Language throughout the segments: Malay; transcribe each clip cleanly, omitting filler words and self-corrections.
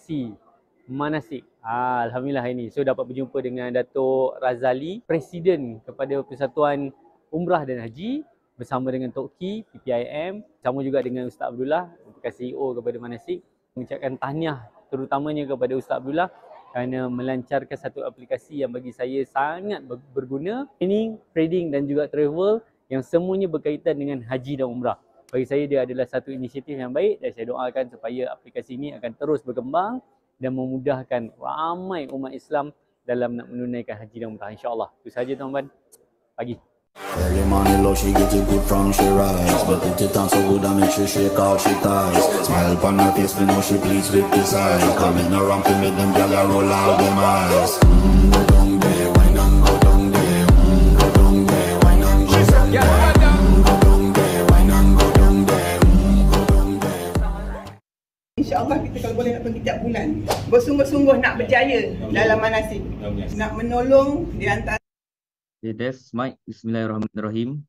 aplikasi manasik. Alhamdulillah ini. So dapat berjumpa dengan Datuk Razali, Presiden kepada Persatuan Umrah dan Haji, bersama dengan Tok Ki, PPIM, sama juga dengan Ustaz Abdullah, merupakan CEO kepada Manasik. Mengucapkan tahniah terutamanya kepada Ustaz Abdullah kerana melancarkan satu aplikasi yang bagi saya sangat berguna, training, trading dan juga travel yang semuanya berkaitan dengan haji dan umrah. Bagi saya dia adalah satu inisiatif yang baik dan saya doakan supaya aplikasi ini akan terus berkembang dan memudahkan ramai umat Islam dalam nak menunaikan haji dan umrah, insya-Allah. Itu saja tuan-tuan. Pagi. Early morning low, she get it good from she rise. But put it on so good and make sure she all she ties. Smile upon her face, we know she pleased with this eyes. Coming around to make them gyal roll out them eyes. Go down there, wine and go down there. Go down there, wine and go down there. Go down there, wine and go down there. Go down there. InsyaAllah kita kalau boleh nak pergi tiap bulan, bersungguh-sungguh nak berjaya dalam manasik, nak menolong di antara. Okay, test mic. Bismillahirrahmanirrahim.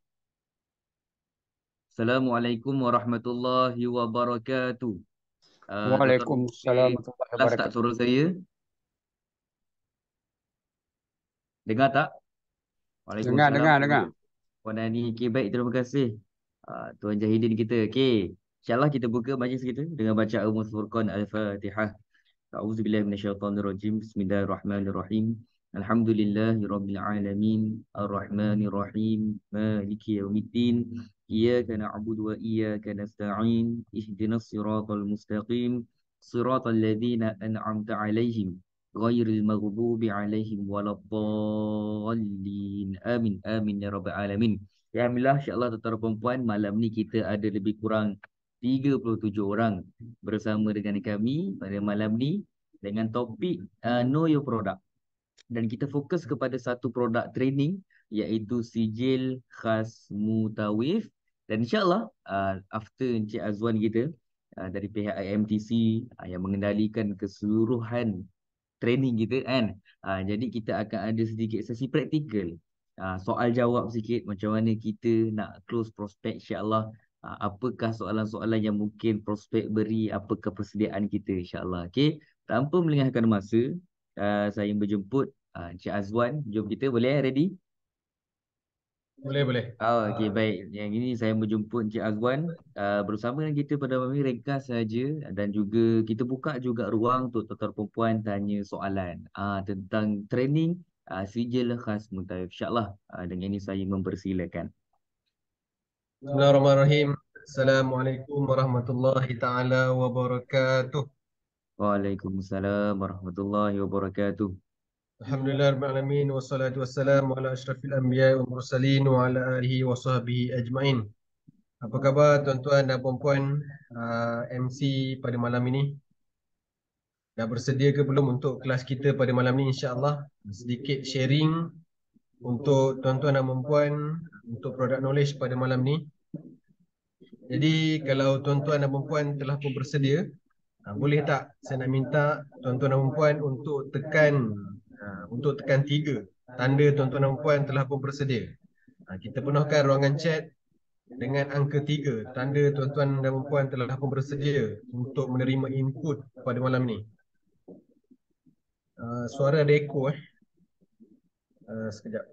Assalamualaikum warahmatullahi wabarakatuh. Waalaikumsalam warahmatullahi Kelas tak wabarakatuh. suara saya? Dengar tak? Dengar. Puan Ani, okay, baik, terima kasih. Tuan Jahidin kita. Okay, insyaAllah kita buka majlis kita dengan baca Ummul Furqan Al-Fatihah. A'udzubillahi minasyaitonirrajim. Bismillahirrahmanirrahim. Alhamdulillahirabbil alamin. Arrahmanirrahim. Maliki yaumiddin. Iyyaka na'budu wa iyyaka nasta'in. Ihdinas siratal mustaqim. Siratal ladzina an'amta 'alaihim ghairil maghdubi 'alaihim waladdallin. Amin. Amin ya rabbal alamin. Ya alhamdulillah, insya-Allah tuan-tuan perempuan, malam ni kita ada lebih kurang 37 orang bersama dengan kami pada malam ni dengan topik Know Your Product. Dan kita fokus kepada satu produk training iaitu sijil khas Mutawif. Dan insyaAllah after Encik Azwan kita dari pihak IMTC yang mengendalikan keseluruhan training kita kan. Jadi kita akan ada sedikit sesi praktikal. Soal jawab sikit macam mana kita nak close prospek, insyaAllah. Apakah soalan-soalan yang mungkin prospek beri, apakah persediaan kita, insyaAllah. Okay, tanpa melengahkan masa, saya berjemput Encik Azwan. Jom kita, boleh ready? Boleh. Okey, baik. Yang ini saya berjemput Encik Azwan bersama dengan kita pada malam ini, ringkas saja, dan juga kita buka juga ruang untuk tuan-tuan perempuan tanya soalan tentang training sijil khas Mutawif. InsyaAllah dengan ini saya mempersilakan. Bismillahirrahmanirrahim. Assalamualaikum warahmatullahi taala wabarakatuh. Waalaikumsalam warahmatullahi wabarakatuh. Alhamdulillahirabbil alamin wassalatu wassalamu ala asyrafil anbiya'i wal mursalin wa ala alihi wa sahbihi ajmain. Apa khabar tuan-tuan dan puan-puan MC pada malam ini? Dah bersedia ke belum untuk kelas kita pada malam ini, insya-Allah? Sedikit sharing untuk tuan-tuan dan puan-puan untuk product knowledge pada malam ni. Jadi kalau tuan-tuan dan puan-puan telah pun bersedia, boleh tak saya nak minta tuan-tuan dan puan-puan untuk tekan 3 tanda tuan-tuan dan puan-puan telah pun bersedia. Kita penuhkan ruangan chat dengan angka 3, tanda tuan-tuan dan puan-puan telah pun bersedia untuk menerima input pada malam ni. Suara ada echo sekejap.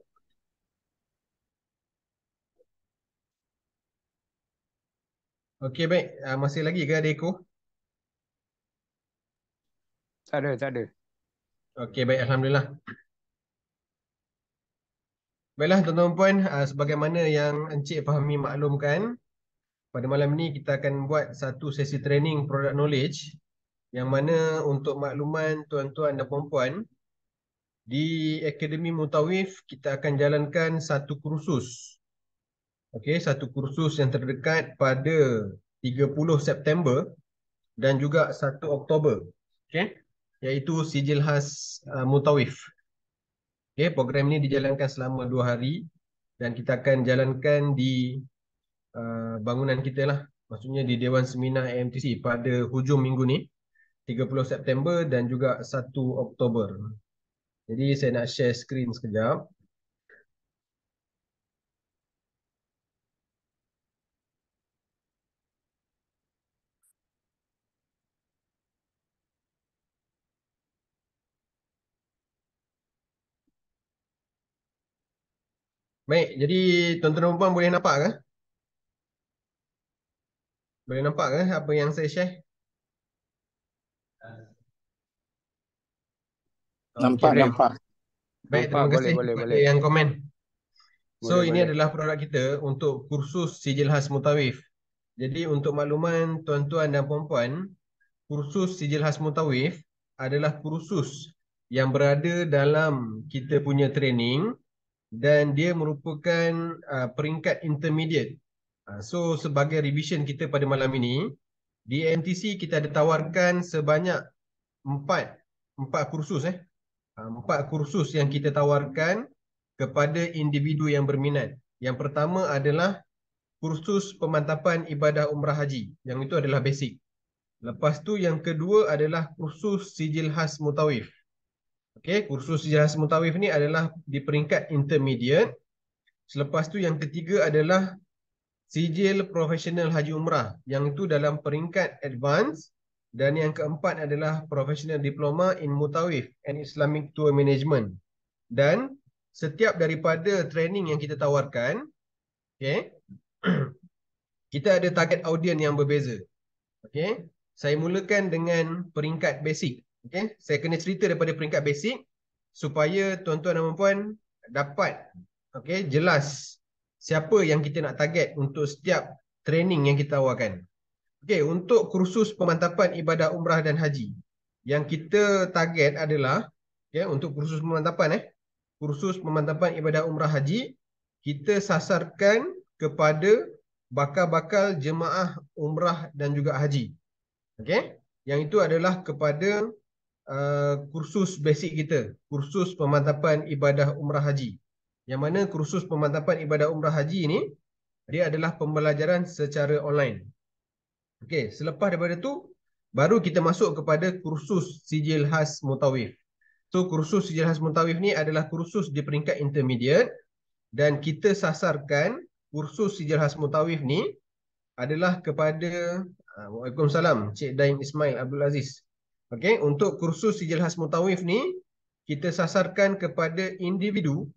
Okey, baik. Masih lagi ke ada echo? Tak ada. Okey, baik, alhamdulillah. Baiklah tuan-tuan dan puan, sebagaimana yang Encik fahami maklumkan, pada malam ni kita akan buat satu sesi training product knowledge yang mana untuk makluman tuan-tuan dan puan-puan, di Akademi Mutawif kita akan jalankan satu kursus. Okey, satu kursus yang terdekat pada 30 September dan juga 1 Oktober. Okey, iaitu sijil khas Mutawif. Okey, program ini dijalankan selama 2 hari dan kita akan jalankan di bangunan kita lah. Maksudnya di Dewan Seminar AMTC pada hujung minggu ni, 30 September dan juga 1 Oktober. Jadi saya nak share skrin sekejap. Baik, jadi tuan-tuan dan puan boleh nampak ke? Boleh nampak ke apa yang saya share? Nampak, Okey, baik. nampak. Baik, Nampak, terima boleh, kasih boleh, kepada boleh. yang komen. So, Boleh, ini boleh. adalah produk kita untuk kursus sijil khas mutawif. Jadi, untuk makluman tuan-tuan dan puan-puan, kursus sijil khas mutawif adalah kursus yang berada dalam kita punya training dan dia merupakan peringkat intermediate. So, sebagai revision kita pada malam ini, di MTC kita ada tawarkan sebanyak empat kursus empat kursus yang kita tawarkan kepada individu yang berminat. Yang pertama adalah kursus pemantapan ibadah umrah haji. Yang itu adalah basic. Lepas tu yang kedua adalah kursus sijil khas mutawif. Okey, kursus sijil khas mutawif ni adalah di peringkat intermediate. Selepas tu yang ketiga adalah sijil profesional haji umrah. Yang itu dalam peringkat advance. Dan yang keempat adalah professional diploma in mutawif and Islamic tour management. Dan setiap daripada training yang kita tawarkan, okay, kita ada target audience yang berbeza. Okay, saya mulakan dengan peringkat basic. Okay, saya kena cerita daripada peringkat basic supaya tuan-tuan dan puan dapat jelas siapa yang kita nak target untuk setiap training yang kita tawarkan. Okay, untuk kursus pemantapan ibadah umrah dan haji, yang kita target adalah untuk kursus pemantapan kursus pemantapan ibadah umrah haji, kita sasarkan kepada bakal-bakal jemaah umrah dan juga haji. Okay, yang itu adalah kepada kursus basic kita, kursus pemantapan ibadah umrah haji. Yang mana kursus pemantapan ibadah umrah haji ini, dia adalah pembelajaran secara online. Okey, selepas daripada tu baru kita masuk kepada kursus sijil khas mutawif. So kursus sijil khas mutawif ni adalah kursus di peringkat intermediate dan kita sasarkan kursus sijil khas mutawif ni adalah kepada Waalaikumsalam Cik Daim Ismail Abdul Aziz. Okey, untuk kursus sijil khas mutawif ni kita sasarkan kepada individu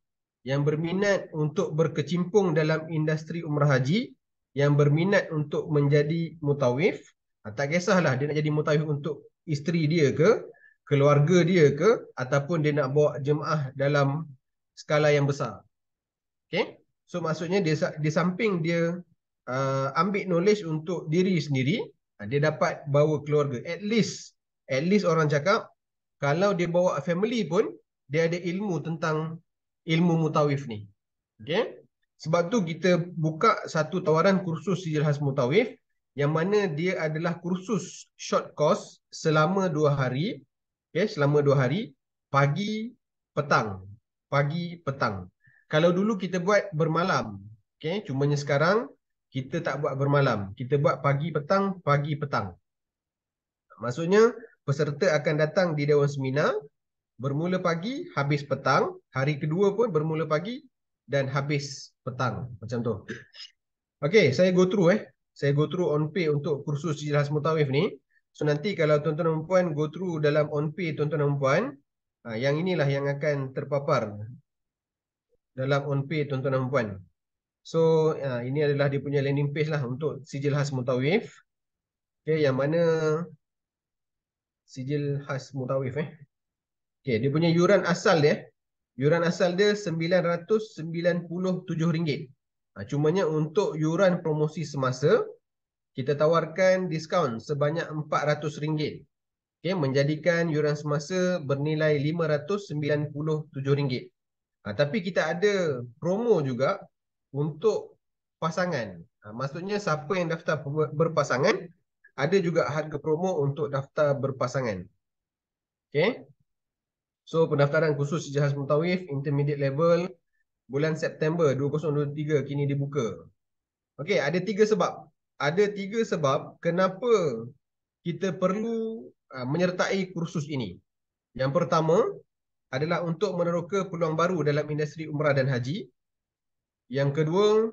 yang berminat untuk berkecimpung dalam industri umrah haji, yang berminat untuk menjadi mutawif. Tak kisahlah dia nak jadi mutawif untuk isteri dia ke, keluarga dia ke, ataupun dia nak bawa jemaah dalam skala yang besar. Okay? So maksudnya dia di samping dia ambil knowledge untuk diri sendiri, dia dapat bawa keluarga. At least orang cakap kalau dia bawa family pun dia ada ilmu tentang ilmu mutawif ni. Okay? Sebab tu kita buka satu tawaran kursus sijil khas mutawif yang mana dia adalah kursus short course selama 2 hari. Okay, selama 2 hari, pagi, petang. Pagi, petang. Kalau dulu kita buat bermalam. Okay, cumanya sekarang kita tak buat bermalam. Kita buat pagi, petang, pagi, petang. Maksudnya peserta akan datang di Dewan Seminar, bermula pagi, habis petang. Hari kedua pun bermula pagi dan habis petang. Macam tu. Okey, saya go through Saya go through on pay untuk kursus sijil khas mutawif ni. So nanti kalau tuan-tuan dan puan go through dalam on pay tuan-tuan dan puan, yang inilah yang akan terpapar dalam on pay tuan-tuan dan puan. So ini adalah dia punya landing page lah untuk sijil khas mutawif. Okey, yang mana sijil khas mutawif Okey, dia punya yuran asal dia RM997. Cumanya untuk yuran promosi semasa kita tawarkan diskaun sebanyak RM400. Okey, menjadikan yuran semasa bernilai RM597. Tapi kita ada promo juga untuk pasangan. Maksudnya siapa yang daftar berpasangan, ada juga harga promo untuk daftar berpasangan. Okey. So pendaftaran khusus sijil khas mutawif intermediate level bulan September 2023 kini dibuka. Okey, ada 3 sebab. Ada 3 sebab kenapa kita perlu menyertai kursus ini. Yang pertama adalah untuk meneroka peluang baru dalam industri umrah dan haji. Yang kedua,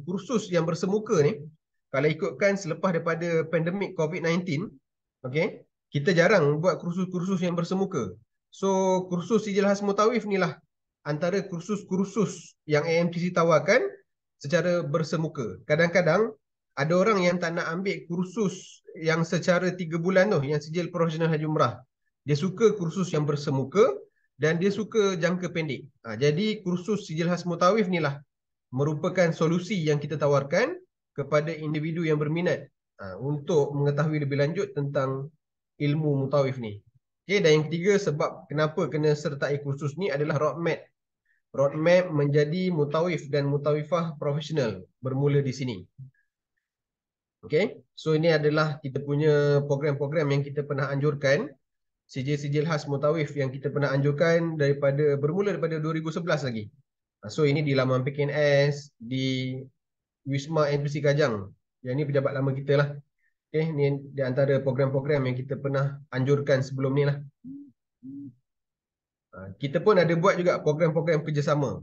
kursus yang bersemuka ni, kalau ikutkan selepas daripada pandemik COVID-19, okey, kita jarang buat kursus-kursus yang bersemuka. So kursus sijil khas mutawif ni lah antara kursus-kursus yang AMTC tawarkan secara bersemuka. Kadang-kadang ada orang yang tak nak ambil kursus yang secara 3 bulan tu, yang sijil profesional Haji Umrah. Dia suka kursus yang bersemuka dan dia suka jangka pendek. Jadi kursus sijil khas mutawif ni lah merupakan solusi yang kita tawarkan kepada individu yang berminat untuk mengetahui lebih lanjut tentang ilmu mutawif ni. Okay, dan yang ketiga, sebab kenapa kena sertai kursus ni adalah roadmap. Roadmap menjadi mutawif dan mutawifah profesional bermula di sini. Okay, so ini adalah kita punya program-program yang kita pernah anjurkan, sijil-sijil khas mutawif yang kita pernah anjurkan bermula daripada 2011 lagi. So ini di laman PKNS, di Wisma NPC Kajang. Yang ini pejabat lama kita lah. Okay, ni di antara program-program yang kita pernah anjurkan sebelum ni lah. Kita pun ada buat juga program-program kerjasama.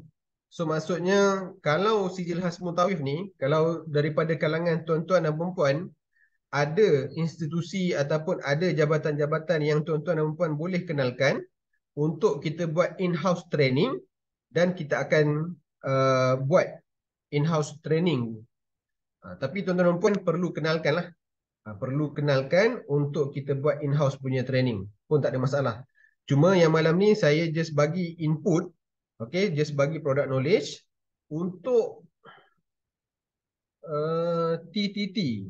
So maksudnya kalau sijil khas mutawif ni, kalau daripada kalangan tuan-tuan dan perempuan, ada institusi ataupun ada jabatan-jabatan yang tuan-tuan dan perempuan boleh kenalkan untuk kita buat in-house training, dan kita akan buat in-house training. Tapi tuan-tuan dan perempuan perlu kenalkan lah. Perlu kenalkan untuk kita buat in-house punya training. Pun tak ada masalah. Cuma yang malam ni saya just bagi input, okay, just bagi product knowledge untuk TTT.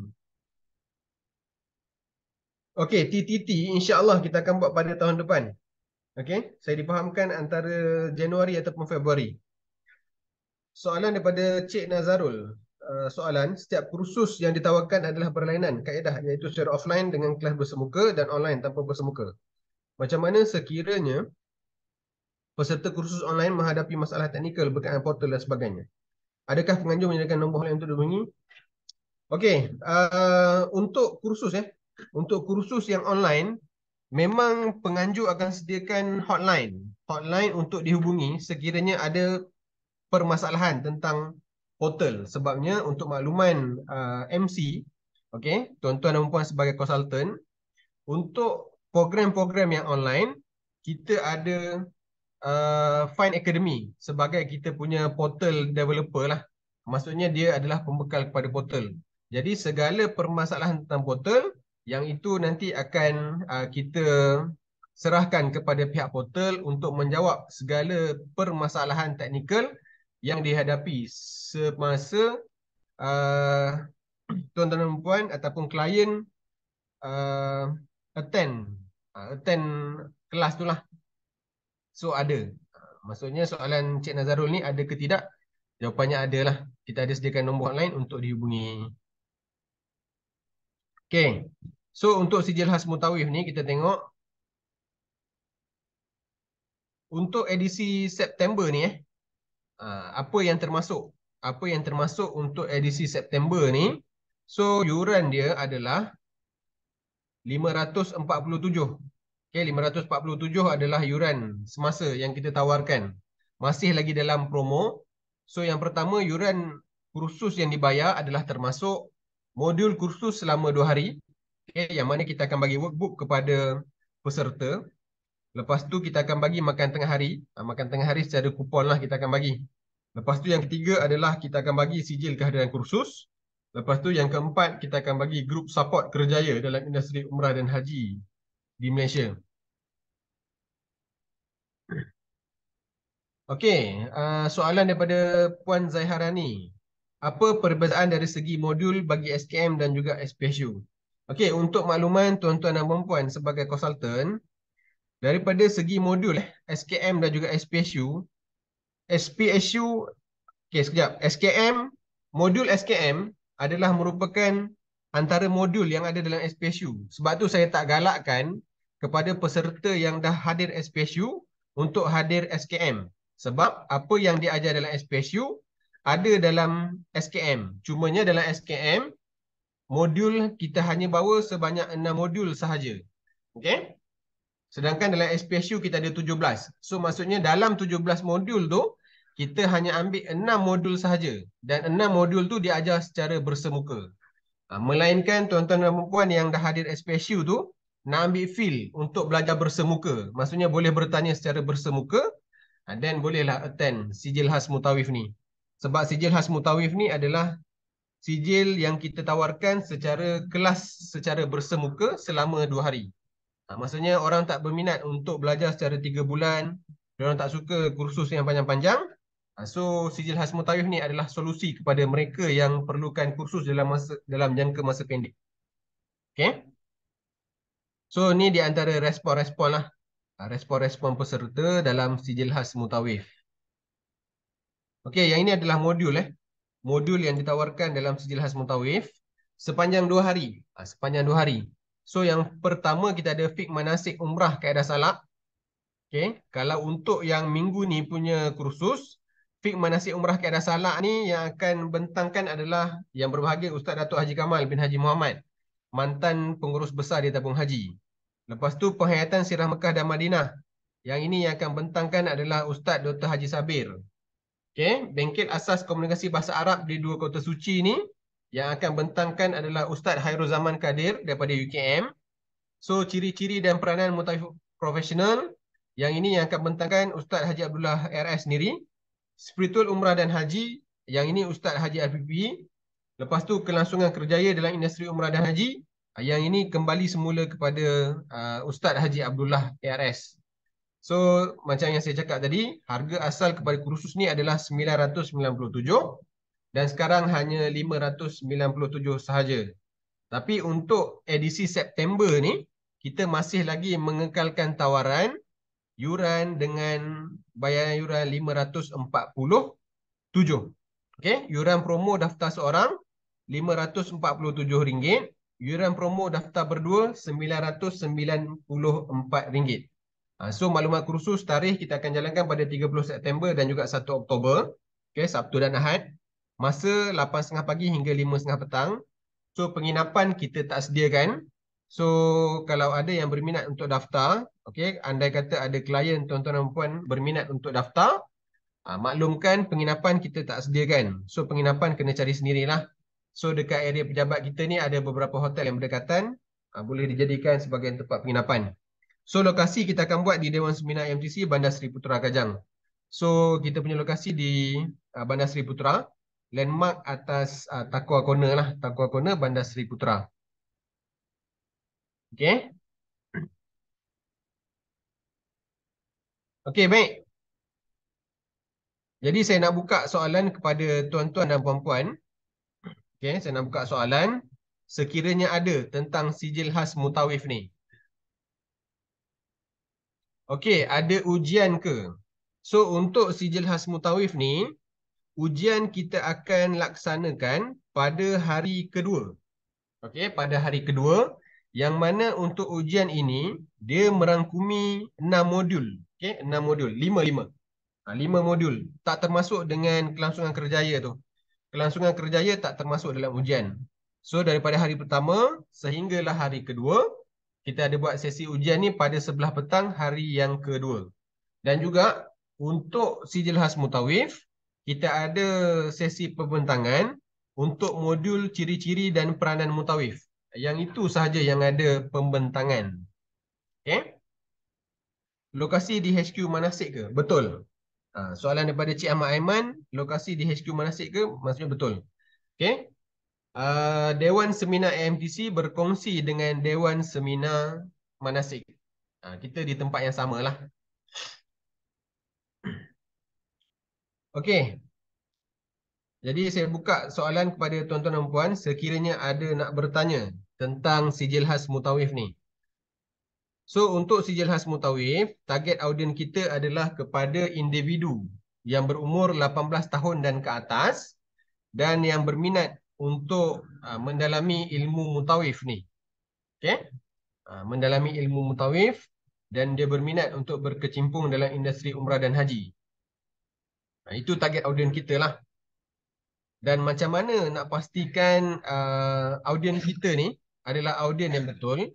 Okay, TTT insya-Allah kita akan buat pada tahun depan. Okay, saya difahamkan antara Januari ataupun Februari. Soalan daripada Cik Nazarul. Soalan, setiap kursus yang ditawarkan adalah berlainan kaedah, iaitu secara offline dengan kelas bersemuka dan online tanpa bersemuka. Macam mana sekiranya peserta kursus online menghadapi masalah teknikal berkaitan portal dan sebagainya? Adakah penganjur menyediakan nombor hotline untuk dihubungi? Okey, untuk kursus yang online, memang penganjur akan sediakan hotline untuk dihubungi sekiranya ada permasalahan tentang portal. Sebabnya untuk makluman MC, okey, tuan-tuan dan puan sebagai konsultan, untuk program-program yang online, kita ada Fine Academy sebagai kita punya portal developer lah. Maksudnya dia adalah pembekal kepada portal. Jadi segala permasalahan tentang portal, yang itu nanti akan kita serahkan kepada pihak portal untuk menjawab segala permasalahan teknikal yang dihadapi semasa tuan-tuan dan puan ataupun klien attend kelas tu lah. So ada. Maksudnya soalan Cik Nazarul ni ada ke tidak? Jawapannya ada lah. Kita ada sediakan nombor hotline untuk dihubungi. Okay. So untuk sijil khas mutawif ni kita tengok. Untuk edisi September ni apa yang termasuk? Apa yang termasuk untuk edisi September ni? So yuran dia adalah 547. Okay, 547 adalah yuran semasa yang kita tawarkan. Masih lagi dalam promo. So yang pertama, yuran kursus yang dibayar adalah termasuk modul kursus selama 2 hari. Okay, yang mana kita akan bagi workbook kepada peserta. Lepas tu kita akan bagi makan tengah hari. Makan tengah hari secara kupon lah kita akan bagi. Lepas tu yang ketiga adalah kita akan bagi sijil kehadiran kursus. Lepas tu yang keempat, kita akan bagi grup support kerjaya dalam industri umrah dan haji di Malaysia. Okey, soalan daripada Puan Zaiharani. Apa perbezaan dari segi modul bagi SKM dan juga SPSU? Okey, untuk makluman tuan-tuan dan puan sebagai konsultan, daripada segi modul SKM dan juga SPSU, okey sekejap, modul SKM adalah merupakan antara modul yang ada dalam SPSU. Sebab tu saya tak galakkan kepada peserta yang dah hadir SPSU untuk hadir SKM. Sebab apa yang diajar dalam SPSU ada dalam SKM. Cumanya dalam SKM, modul kita hanya bawa sebanyak 6 modul sahaja. Okey? Sedangkan dalam SPSU kita ada 17. So maksudnya dalam 17 modul tu, kita hanya ambil 6 modul sahaja. Dan 6 modul tu diajar secara bersemuka. Melainkan tuan-tuan dan puan yang dah hadir SPSU tu, nak ambil feel untuk belajar bersemuka. Maksudnya boleh bertanya secara bersemuka. Dan bolehlah attend sijil khas mutawif ni. Sebab sijil khas mutawif ni adalah sijil yang kita tawarkan secara kelas, secara bersemuka selama 2 hari. Maksudnya orang tak berminat untuk belajar secara 3 bulan, orang tak suka kursus yang panjang-panjang. So sijil khas mutawif ni adalah solusi kepada mereka yang perlukan kursus dalam jangka masa pendek. Okay. So ni di antara respon-respon lah. Respon-respon peserta dalam sijil khas mutawif. Okey, yang ini adalah modul Modul yang ditawarkan dalam sijil khas mutawif sepanjang 2 hari. Sepanjang 2 hari. So yang pertama kita ada fiqh manasik umrah kaedah salak. Okey, kalau untuk yang minggu ni punya kursus, fiqh manasik umrah kaedah salak ni yang akan bentangkan adalah yang berbahagia Ustaz Datuk Haji Kamal bin Haji Muhammad, mantan pengurus besar di tabung haji. Lepas tu penghayatan sirah Mekah dan Madinah. Yang ini yang akan bentangkan adalah Ustaz Dr. Haji Sabir. Okay, bengkel asas komunikasi bahasa Arab di 2 kota suci ni yang akan bentangkan adalah Ustaz Hairul Zaman Kadir daripada UKM. So ciri-ciri dan peranan mutawif profesional, yang ini yang akan bentangkan Ustaz Haji Abdullah RS sendiri. Spiritual Umrah dan Haji, yang ini Ustaz Haji RPP. Lepas tu kelangsungan kerjaya dalam industri umrah dan haji, yang ini kembali semula kepada Ustaz Haji Abdullah ARS. So macam yang saya cakap tadi, harga asal kepada kursus ni adalah 997 dan sekarang hanya 597 sahaja. Tapi untuk edisi September ni, kita masih lagi mengekalkan tawaran yuran dengan bayaran yuran 547. Okey, yuran promo daftar seorang RM547, yuran promo daftar berdua RM994. So maklumat kursus tarikh kita akan jalankan pada 30 September dan juga 1 Oktober. Okey, Sabtu dan Ahad. Masa 8.30 pagi hingga 5.30 petang. So penginapan kita tak sediakan. So kalau ada yang berminat untuk daftar, okey, andai kata ada klien tuan-tuan dan puan berminat untuk daftar, maklumkan penginapan kita tak sediakan. So penginapan kena cari sendirilah. So dekat area pejabat kita ni ada beberapa hotel yang berdekatan, boleh dijadikan sebagai tempat penginapan. So lokasi kita akan buat di Dewan Seminar MTC Bandar Seri Putra Kajang. So kita punya lokasi di Bandar Seri Putra, landmark atas Taqwa Corner lah, Taqwa Corner Bandar Seri Putra. Okey. Okey, baik. Jadi saya nak buka soalan kepada tuan-tuan dan puan-puan. Okey, saya nak buka soalan sekiranya ada tentang sijil khas mutawif ni. Okey, ada ujian ke? So untuk sijil khas mutawif ni, ujian kita akan laksanakan pada hari kedua. Okey, pada hari kedua, yang mana untuk ujian ini dia merangkumi 6 modul. Okey, 6 modul, 5 modul. Tak termasuk dengan kelangsungan kerjaya tu. Kelangsungan kerjaya tak termasuk dalam ujian. So daripada hari pertama sehinggalah hari kedua, kita ada buat sesi ujian ni pada sebelah petang hari yang kedua. Dan juga untuk sijil khas mutawif, kita ada sesi pembentangan untuk modul ciri-ciri dan peranan mutawif. Yang itu sahaja yang ada pembentangan. Okay? Lokasi di HQ Manasik ke? Betul. Soalan daripada Cik Ahmad Aiman, lokasi di HQ Manasik ke? Maksudnya betul. Okay? Dewan Seminar AMTC berkongsi dengan Dewan Seminar Manasik. Kita di tempat yang sama lah. Okey. Jadi saya buka soalan kepada tuan-tuan dan puan sekiranya ada nak bertanya tentang sijil khas mutawif ni. So untuk sijil khas mutawif, target audien kita adalah kepada individu yang berumur 18 tahun dan ke atas dan yang berminat untuk mendalami ilmu mutawif ni. Okey? Mendalami ilmu mutawif dan dia berminat untuk berkecimpung dalam industri umrah dan haji. Itu target audien kita lah. Dan macam mana nak pastikan audien kita ni adalah audien yang betul?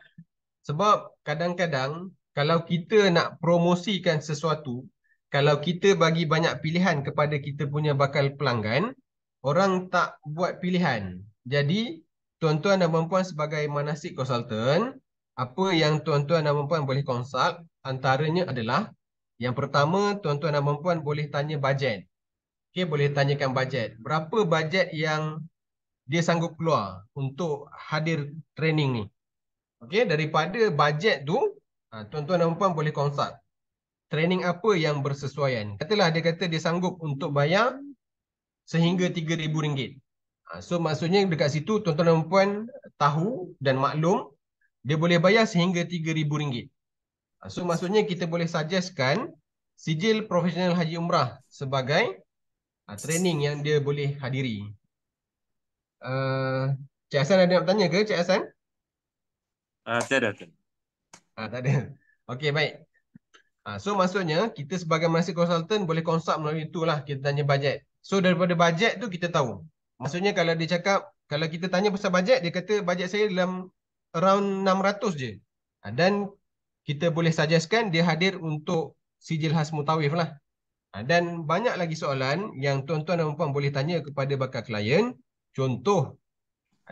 Sebab kadang-kadang kalau kita nak promosikan sesuatu, kalau kita bagi banyak pilihan kepada kita punya bakal pelanggan, orang tak buat pilihan. Jadi, tuan-tuan dan puan-puan sebagai manasik consultant, apa yang tuan-tuan dan puan-puan boleh consult antaranya adalah Yang pertama, tuan-tuan dan puan boleh tanya bajet. Okey, boleh tanyakan bajet. Berapa bajet yang dia sanggup keluar untuk hadir training ni? Okey, daripada bajet tu, tuan-tuan dan puan boleh konsult. Training apa yang bersesuaian? Katalah dia kata dia sanggup untuk bayar sehingga RM3,000. So maksudnya dekat situ tuan-tuan dan puan tahu dan maklum dia boleh bayar sehingga RM3,000. So maksudnya kita boleh suggestkan sijil profesional haji umrah sebagai training yang dia boleh hadiri. Cik Hassan ada nak bertanya ke Cik Hassan? Tiada. Tak ada. Okey, baik. So maksudnya kita sebagai Manasik Consultant boleh konsult melalui itulah, kita tanya bajet. So daripada bajet tu kita tahu. Maksudnya kalau dia cakap, kalau kita tanya pasal bajet, dia kata bajet saya dalam around 600 je. Dan kita boleh suggestkan dia hadir untuk sijil khas mutawif lah. Dan banyak lagi soalan yang tuan-tuan dan puan boleh tanya kepada bakal klien. Contoh,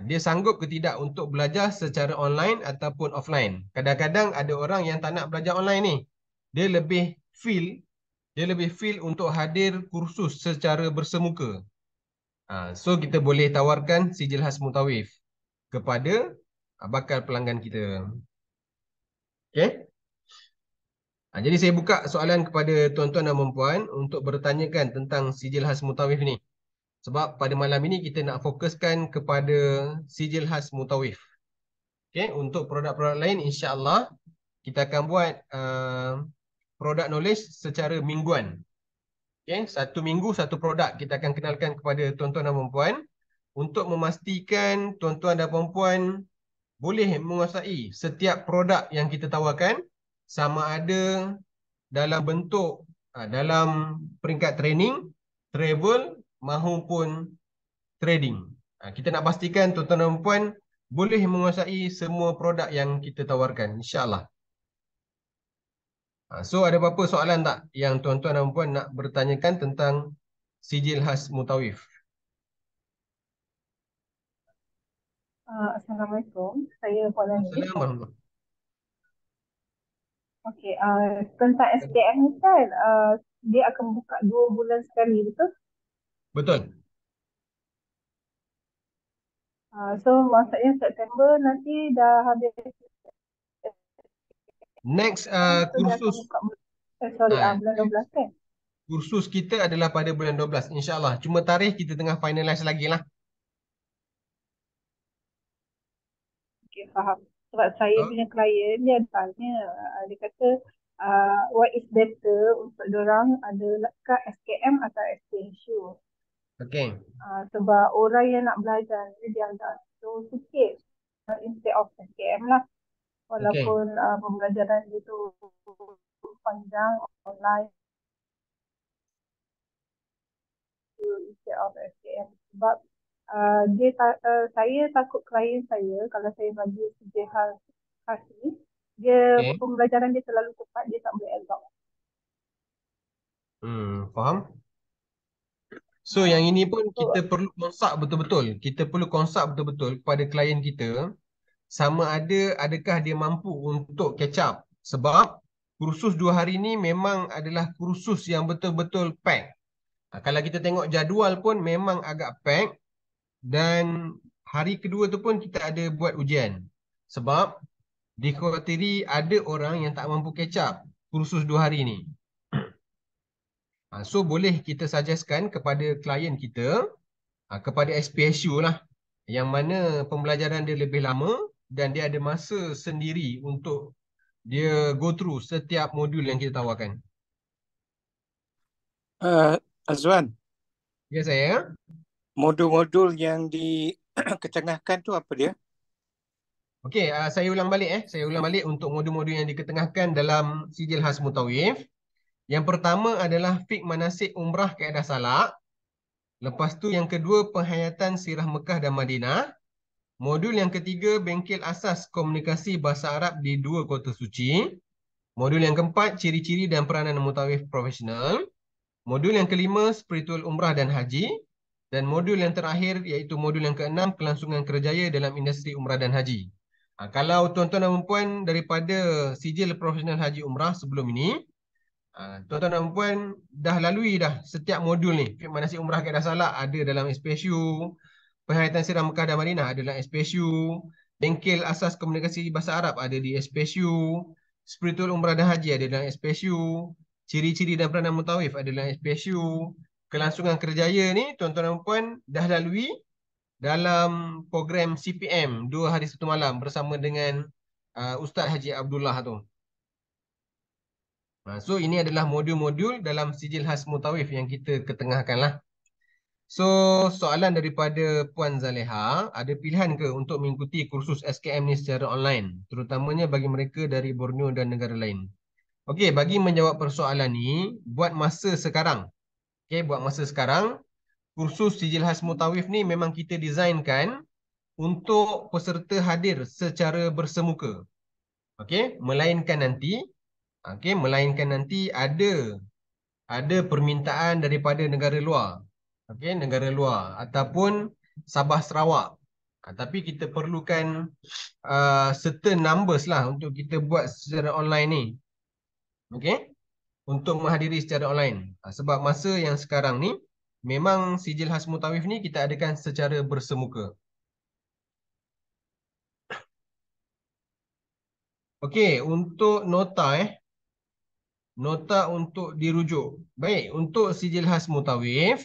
dia sanggup ke tidak untuk belajar secara online ataupun offline. Kadang-kadang ada orang yang tak nak belajar online ni. Dia lebih feel untuk hadir kursus secara bersemuka. So kita boleh tawarkan sijil khas mutawif kepada bakal pelanggan kita. Okay? Jadi saya buka soalan kepada tuan-tuan dan puan untuk bertanyakan tentang sijil khas mutawif ni. Sebab pada malam ini kita nak fokuskan kepada sijil khas mutawif. Okay? Untuk produk-produk lain insya-Allah kita akan buat produk knowledge secara mingguan. Okay? Satu minggu satu produk kita akan kenalkan kepada tuan-tuan dan puan untuk memastikan tuan-tuan dan puan boleh menguasai setiap produk yang kita tawarkan, sama ada dalam bentuk dalam peringkat training, travel maupun trading. Kita nak pastikan tuan-tuan dan puan boleh menguasai semua produk yang kita tawarkan, insya-Allah. So ada apa-apa soalan tak yang tuan-tuan dan puan nak bertanyakan tentang sijil khas mutawif? Assalamualaikum. Saya Puan Najib. Assalamualaikum. Okey, tentang SKM ni kan, dia akan buka 2 bulan sekali, betul? Betul. So maksudnya September nanti dah habis. Next So dia akan kursus buka bulan 12 kan? kursus kita adalah pada bulan 12 insya-Allah. Cuma tarikh kita tengah finalize lagi lah. Okey, faham. Sebab saya punya klien dia tanya, dia kata what is better untuk diorang, adakah SKM atau SPSU? Okey. Sebab orang yang nak belajar ni dia agak slow sikit instead of SKM lah. Walaupun pembelajaran dia tu panjang online instead of SKM. Sebab saya takut klien saya kalau saya bagi sijil khas ni, dia pembelajaran dia terlalu cepat, dia tak boleh absorb. Faham? So yang ini pun kita perlu konsult betul-betul. Kita perlu konsult betul-betul kepada klien kita sama ada adakah dia mampu untuk catch up. Sebab kursus 2 hari ni memang adalah kursus yang betul-betul pack. Kalau kita tengok jadual pun memang agak pack. Dan hari kedua tu pun kita ada buat ujian. Sebab dikhawatiri ada orang yang tak mampu catch up kursus 2 hari ni. So boleh kita suggestkan kepada klien kita, kepada SPSU lah, yang mana pembelajaran dia lebih lama dan dia ada masa sendiri untuk dia go through setiap modul yang kita tawarkan. Azwan, Ya saya. modul-modul yang diketengahkan tu apa dia? Okey, saya ulang balik Saya ulang balik untuk modul-modul yang diketengahkan dalam sijil khas mutawif. Yang pertama adalah fiqh manasik umrah kaedah salak. Lepas tu yang kedua penghayatan sirah Mekah dan Madinah. Modul yang ketiga bengkel asas komunikasi bahasa Arab di 2 kota suci. Modul yang keempat ciri-ciri dan peranan mutawif profesional. Modul yang kelima spiritual umrah dan haji. Dan modul yang terakhir iaitu modul yang keenam kelangsungan kerjaya dalam industri umrah dan haji. Kalau tuan-tuan dan puan daripada sijil profesional haji umrah sebelum ini, Tuan-tuan dan puan dah lalui dah setiap modul ni. Manasik umrah Kedah Salak ada dalam SPSU, Penghayatan Sirah Mekah dan Madinah ada dalam SPSU, Bengkel Asas Komunikasi Bahasa Arab ada di SPSU, Spiritual Umrah dan Haji ada dalam SPSU, Ciri-ciri dan Peranan Mutawif ada dalam SPSU, Kelangsungan Kerjaya ni tuan-tuan dan puan dah lalui dalam program CPM 2 hari 1 malam bersama dengan Ustaz Haji Abdullah tu. So ini adalah modul-modul dalam sijil khas Mutawif yang kita ketengahkan lah. So soalan daripada Puan Zaleha, ada pilihan ke untuk mengikuti kursus SKM ni secara online, terutamanya bagi mereka dari Borneo dan negara lain? Okey, bagi menjawab persoalan ni, buat masa sekarang. Okey, buat masa sekarang, kursus sijil khas Mutawif ni memang kita desainkan untuk peserta hadir secara bersemuka. Okey, melainkan nanti ada permintaan daripada negara luar. Okey, negara luar ataupun Sabah Sarawak. Tapi kita perlukan certain numbers lah untuk kita buat secara online ni. Okey, untuk menghadiri secara online. Sebab masa yang sekarang ni memang sijil khas Mutawif ni kita adakan secara bersemuka. Okey, untuk nota nota untuk dirujuk. Baik, untuk sijil khas Mutawif.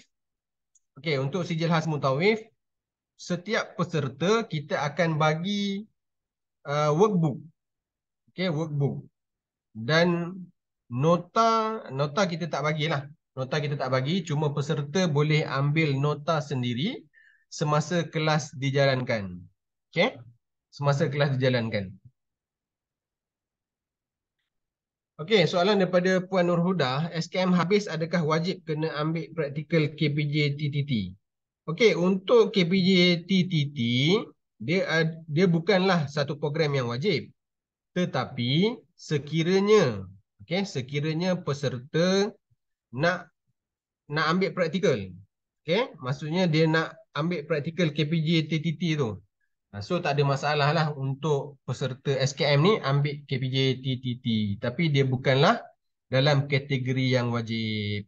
Okey, untuk sijil khas Mutawif, setiap peserta kita akan bagi workbook. Okey, workbook. Dan nota kita tak bagilah. Nota kita tak bagi, cuma peserta boleh ambil nota sendiri semasa kelas dijalankan. Okey? Semasa kelas dijalankan. Okey, soalan daripada Puan Nurhuda, SKM habis adakah wajib kena ambil praktikal KPJ TTT? Okey, untuk KPJ TTT, dia bukanlah satu program yang wajib. Tetapi sekiranya peserta nak ambil praktikal. Okey, maksudnya dia nak ambil praktikal KPJ TTT tu. So tak ada masalah lah untuk peserta SKM ni ambil KPJ TTT. Tapi dia bukanlah dalam kategori yang wajib.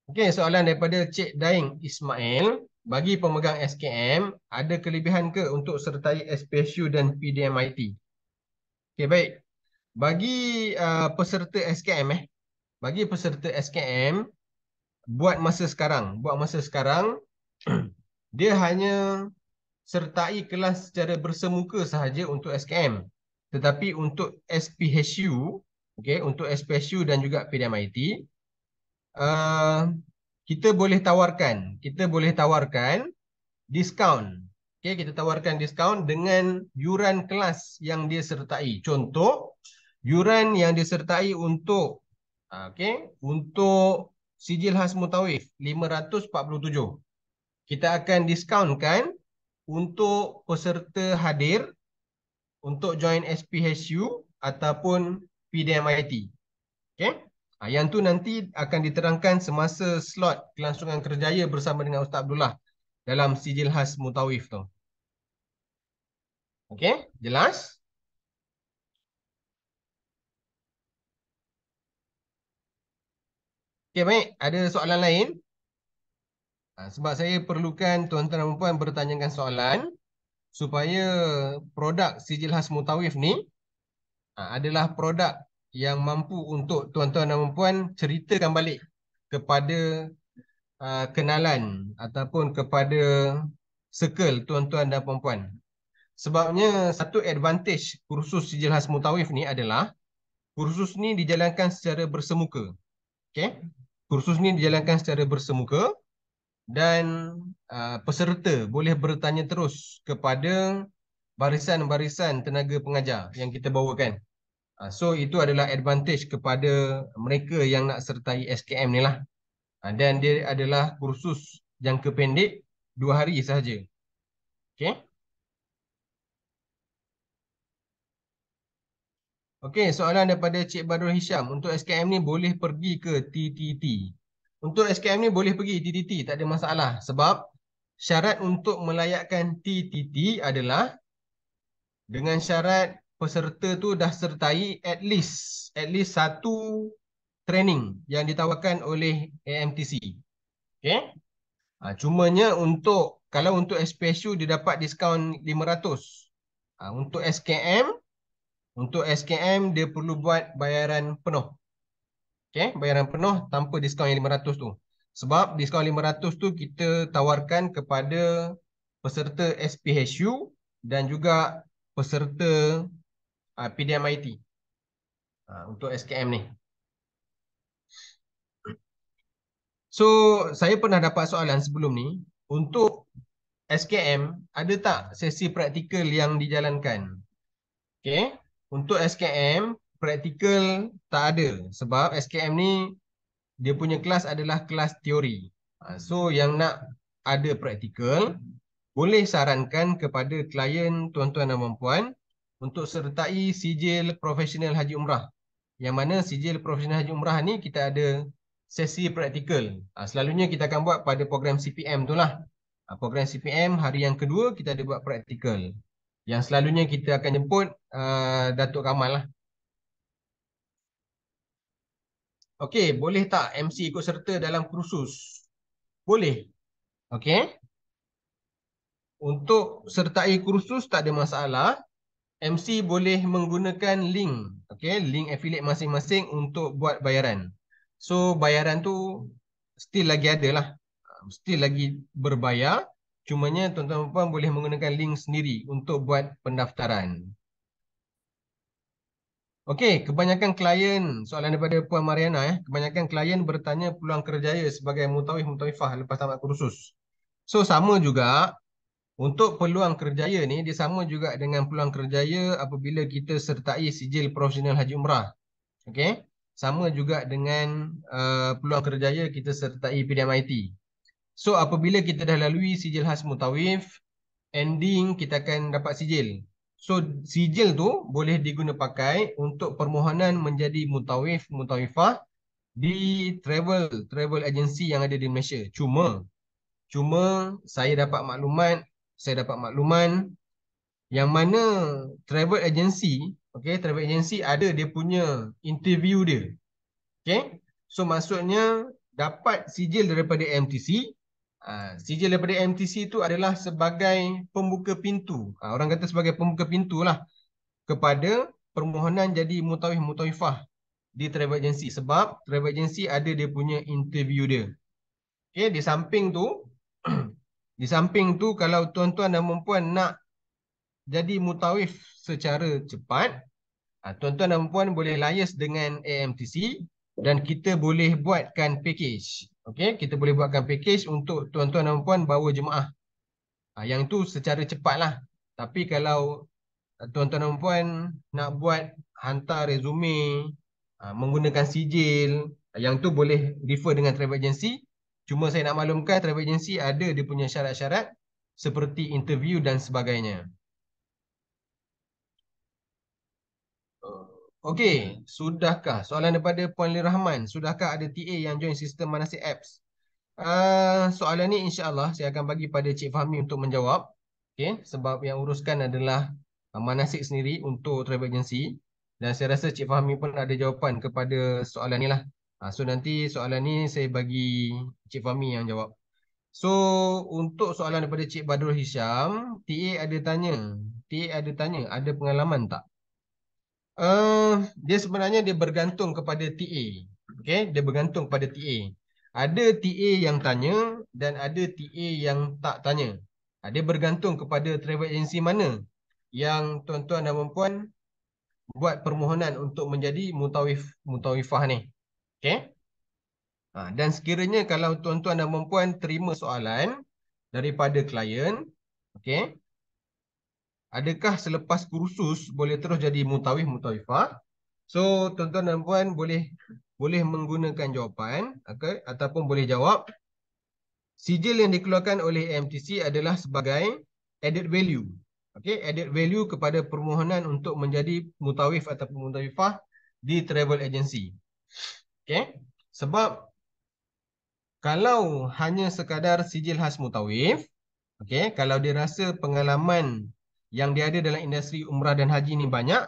Okey, soalan daripada Cik Daing Ismail. Bagi pemegang SKM, ada kelebihan ke untuk sertai SPSU dan PDMIT? Okey, baik. Bagi peserta SKM bagi peserta SKM buat masa sekarang dia hanya sertai kelas secara bersemuka sahaja untuk SKM. Tetapi untuk SPHU, untuk SPSU dan juga PDMIT, kita boleh tawarkan diskaun. Kita tawarkan diskaun dengan yuran kelas yang dia sertai. Contoh, yuran yang disertai untuk untuk sijil khas Mutawif 547. Kita akan diskaunkan untuk peserta hadir untuk join SPHU ataupun PDMIT. Yang tu nanti akan diterangkan semasa slot kelangsungan kerjaya bersama dengan Ustaz Abdullah dalam sijil khas Mutawif tu. Okey, jelas? Okey, baik. Ada soalan lain? Sebab saya perlukan tuan-tuan dan puan bertanyakan soalan supaya produk sijil khas Mutawif ni adalah produk yang mampu untuk tuan-tuan dan puan ceritakan balik kepada kenalan ataupun kepada circle tuan-tuan dan puan-puan. Sebabnya satu advantage kursus sijil khas Mutawif ni adalah kursus ni dijalankan secara bersemuka. Okey? Kursus ni dijalankan secara bersemuka. Dan peserta boleh bertanya terus kepada barisan-barisan tenaga pengajar yang kita bawakan. So itu adalah advantage kepada mereka yang nak sertai SKM ni lah. Dan dia adalah kursus jangka pendek 2 hari sahaja. Okey. Okey, soalan daripada Cik Badrul Hisham. Untuk SKM ni boleh pergi ke TTT? Untuk SKM ni boleh pergi TTT, tak ada masalah. Sebab syarat untuk melayakkan TTT adalah dengan syarat peserta tu dah sertai at least satu training yang ditawarkan oleh AMTC. Okey. Cumanya kalau untuk SPSU dia dapat diskaun 500. Untuk SKM dia perlu buat bayaran penuh. Okey, bayaran penuh tanpa diskaun yang 500 tu. Sebab diskaun 500 tu kita tawarkan kepada peserta SPHU dan juga peserta PDMIT untuk SKM ni. So, saya pernah dapat soalan sebelum ni, untuk SKM ada tak sesi praktikal yang dijalankan? Okey, untuk SKM praktikal tak ada sebab SKM ni dia punya kelas adalah kelas teori. So yang nak ada praktikal boleh sarankan kepada klien tuan-tuan dan puan-puan untuk sertai sijil profesional Haji Umrah. Yang mana sijil profesional Haji Umrah ni kita ada sesi praktikal. Selalunya kita akan buat pada program CPM tu lah. Program CPM hari yang kedua kita ada buat praktikal. Yang selalunya kita akan jemput Datuk Kamal lah. Okey, boleh tak MC ikut serta dalam kursus? Boleh. Okey. Untuk sertai kursus tak ada masalah. MC boleh menggunakan link. Okey, link affiliate masing-masing untuk buat bayaran. So, bayaran tu still lagi ada lah. Still lagi berbayar. Cumanya tuan-tuan dan puan boleh menggunakan link sendiri untuk buat pendaftaran. Okey, kebanyakan klien, soalan daripada Puan Mariana, kebanyakan klien bertanya peluang kerjaya sebagai mutawif-mutawifah lepas tamat kursus. So, sama juga untuk peluang kerjaya ni, dia sama juga dengan peluang kerjaya apabila kita sertai sijil profesional Haji Umrah. Okey, sama juga dengan peluang kerjaya kita sertai PDMIT. So, apabila kita dah lalui sijil khas mutawif, ending kita akan dapat sijil. So, sijil tu boleh diguna pakai untuk permohonan menjadi mutawif, mutawifah di travel agency yang ada di Malaysia. Cuma saya dapat makluman yang mana travel agency, okey, travel agency ada dia punya interview dia. Okey. So, maksudnya dapat sijil daripada MTC. Sijil daripada MTC itu adalah sebagai pembuka pintu. Orang kata sebagai pembuka pintu lah kepada permohonan jadi mutawif-mutawifah di travel agency. Sebab travel agency ada dia punya interview dia. Okay, di samping tu kalau tuan-tuan dan puan nak jadi mutawif secara cepat, tuan-tuan dan puan boleh liaise dengan AMTC dan kita boleh buatkan package. Okey, kita boleh buatkan package untuk tuan-tuan dan puan bawa jemaah. Yang itu secara cepat lah. Tapi kalau tuan-tuan dan puan nak buat hantar resume, menggunakan sijil, yang tu boleh refer dengan travel agency. Cuma saya nak maklumkan travel agency ada dia punya syarat-syarat seperti interview dan sebagainya. Okey, sudahkah? Soalan daripada Puan Lir Rahman. Sudahkah ada TA yang join sistem manasik apps? Soalan ni insya-Allah saya akan bagi pada Cik Fahmi untuk menjawab. Okey, sebab yang uruskan adalah manasik sendiri untuk travel agency dan saya rasa Cik Fahmi pun ada jawapan kepada soalan ni lah. So nanti soalan ni saya bagi Cik Fahmi yang jawab. So untuk soalan daripada Cik Badrul Hisham, TA ada tanya, ada pengalaman tak? Dia sebenarnya bergantung kepada TA. Okey, dia bergantung kepada TA. Ada TA yang tanya dan ada TA yang tak tanya. Dia bergantung kepada travel agency mana yang tuan-tuan dan puan buat permohonan untuk menjadi mutawifah ni. Okey. Dan sekiranya kalau tuan-tuan dan puan terima soalan daripada klien, okey, adakah selepas kursus boleh terus jadi mutawif-mutawifah? So, tuan-tuan dan puan boleh menggunakan jawapan, okay, ataupun boleh jawab. Sijil yang dikeluarkan oleh MTC adalah sebagai added value. Okay, added value kepada permohonan untuk menjadi mutawif ataupun mutawifah di travel agency. Okay, sebab kalau hanya sekadar sijil khas mutawif, okay, kalau dia rasa pengalaman yang dia ada dalam industri umrah dan haji ni banyak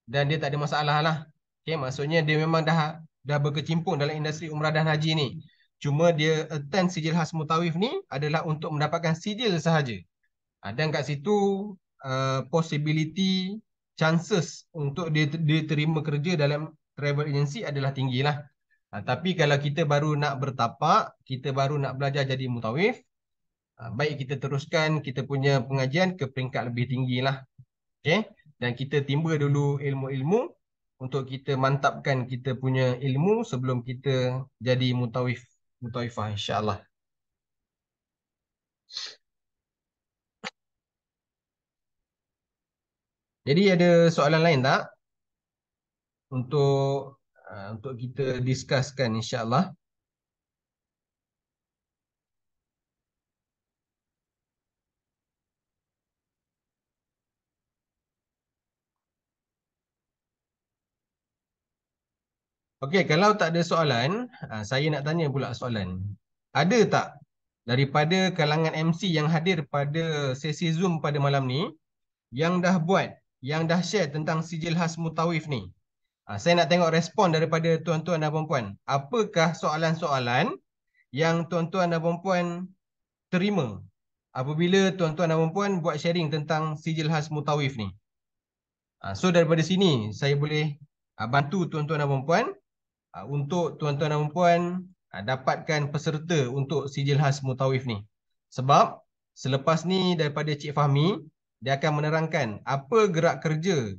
dan dia tak ada masalah lah. Okay, maksudnya dia memang dah dah berkecimpung dalam industri umrah dan haji ni. Cuma dia attend sijil khas mutawif ni adalah untuk mendapatkan sijil sahaja. Dan kat situ possibility, chances untuk dia terima kerja dalam travel agency adalah tinggilah. Tapi kalau kita baru nak bertapak, kita baru nak belajar jadi mutawif, baik kita teruskan kita punya pengajian ke peringkat lebih tinggi lah. Okay? Dan kita timba dulu ilmu-ilmu untuk kita mantapkan kita punya ilmu sebelum kita jadi mutawifah insyaAllah. Jadi ada soalan lain tak? Untuk kita discusskan insyaAllah. Okey, kalau tak ada soalan, saya nak tanya pula soalan. Ada tak daripada kalangan MC yang hadir pada sesi Zoom pada malam ni yang dah share tentang sijil khas mutawif ni? Saya nak tengok respon daripada tuan-tuan dan puan-puan. Apakah soalan-soalan yang tuan-tuan dan puan-puan terima apabila tuan-tuan dan puan-puan buat sharing tentang sijil khas mutawif ni? So daripada sini saya boleh bantu tuan-tuan dan puan-puan untuk tuan-tuan dan puan dapatkan peserta untuk sijil khas mutawif ni. Sebab selepas ni daripada Cik Fahmi, dia akan menerangkan apa gerak kerja,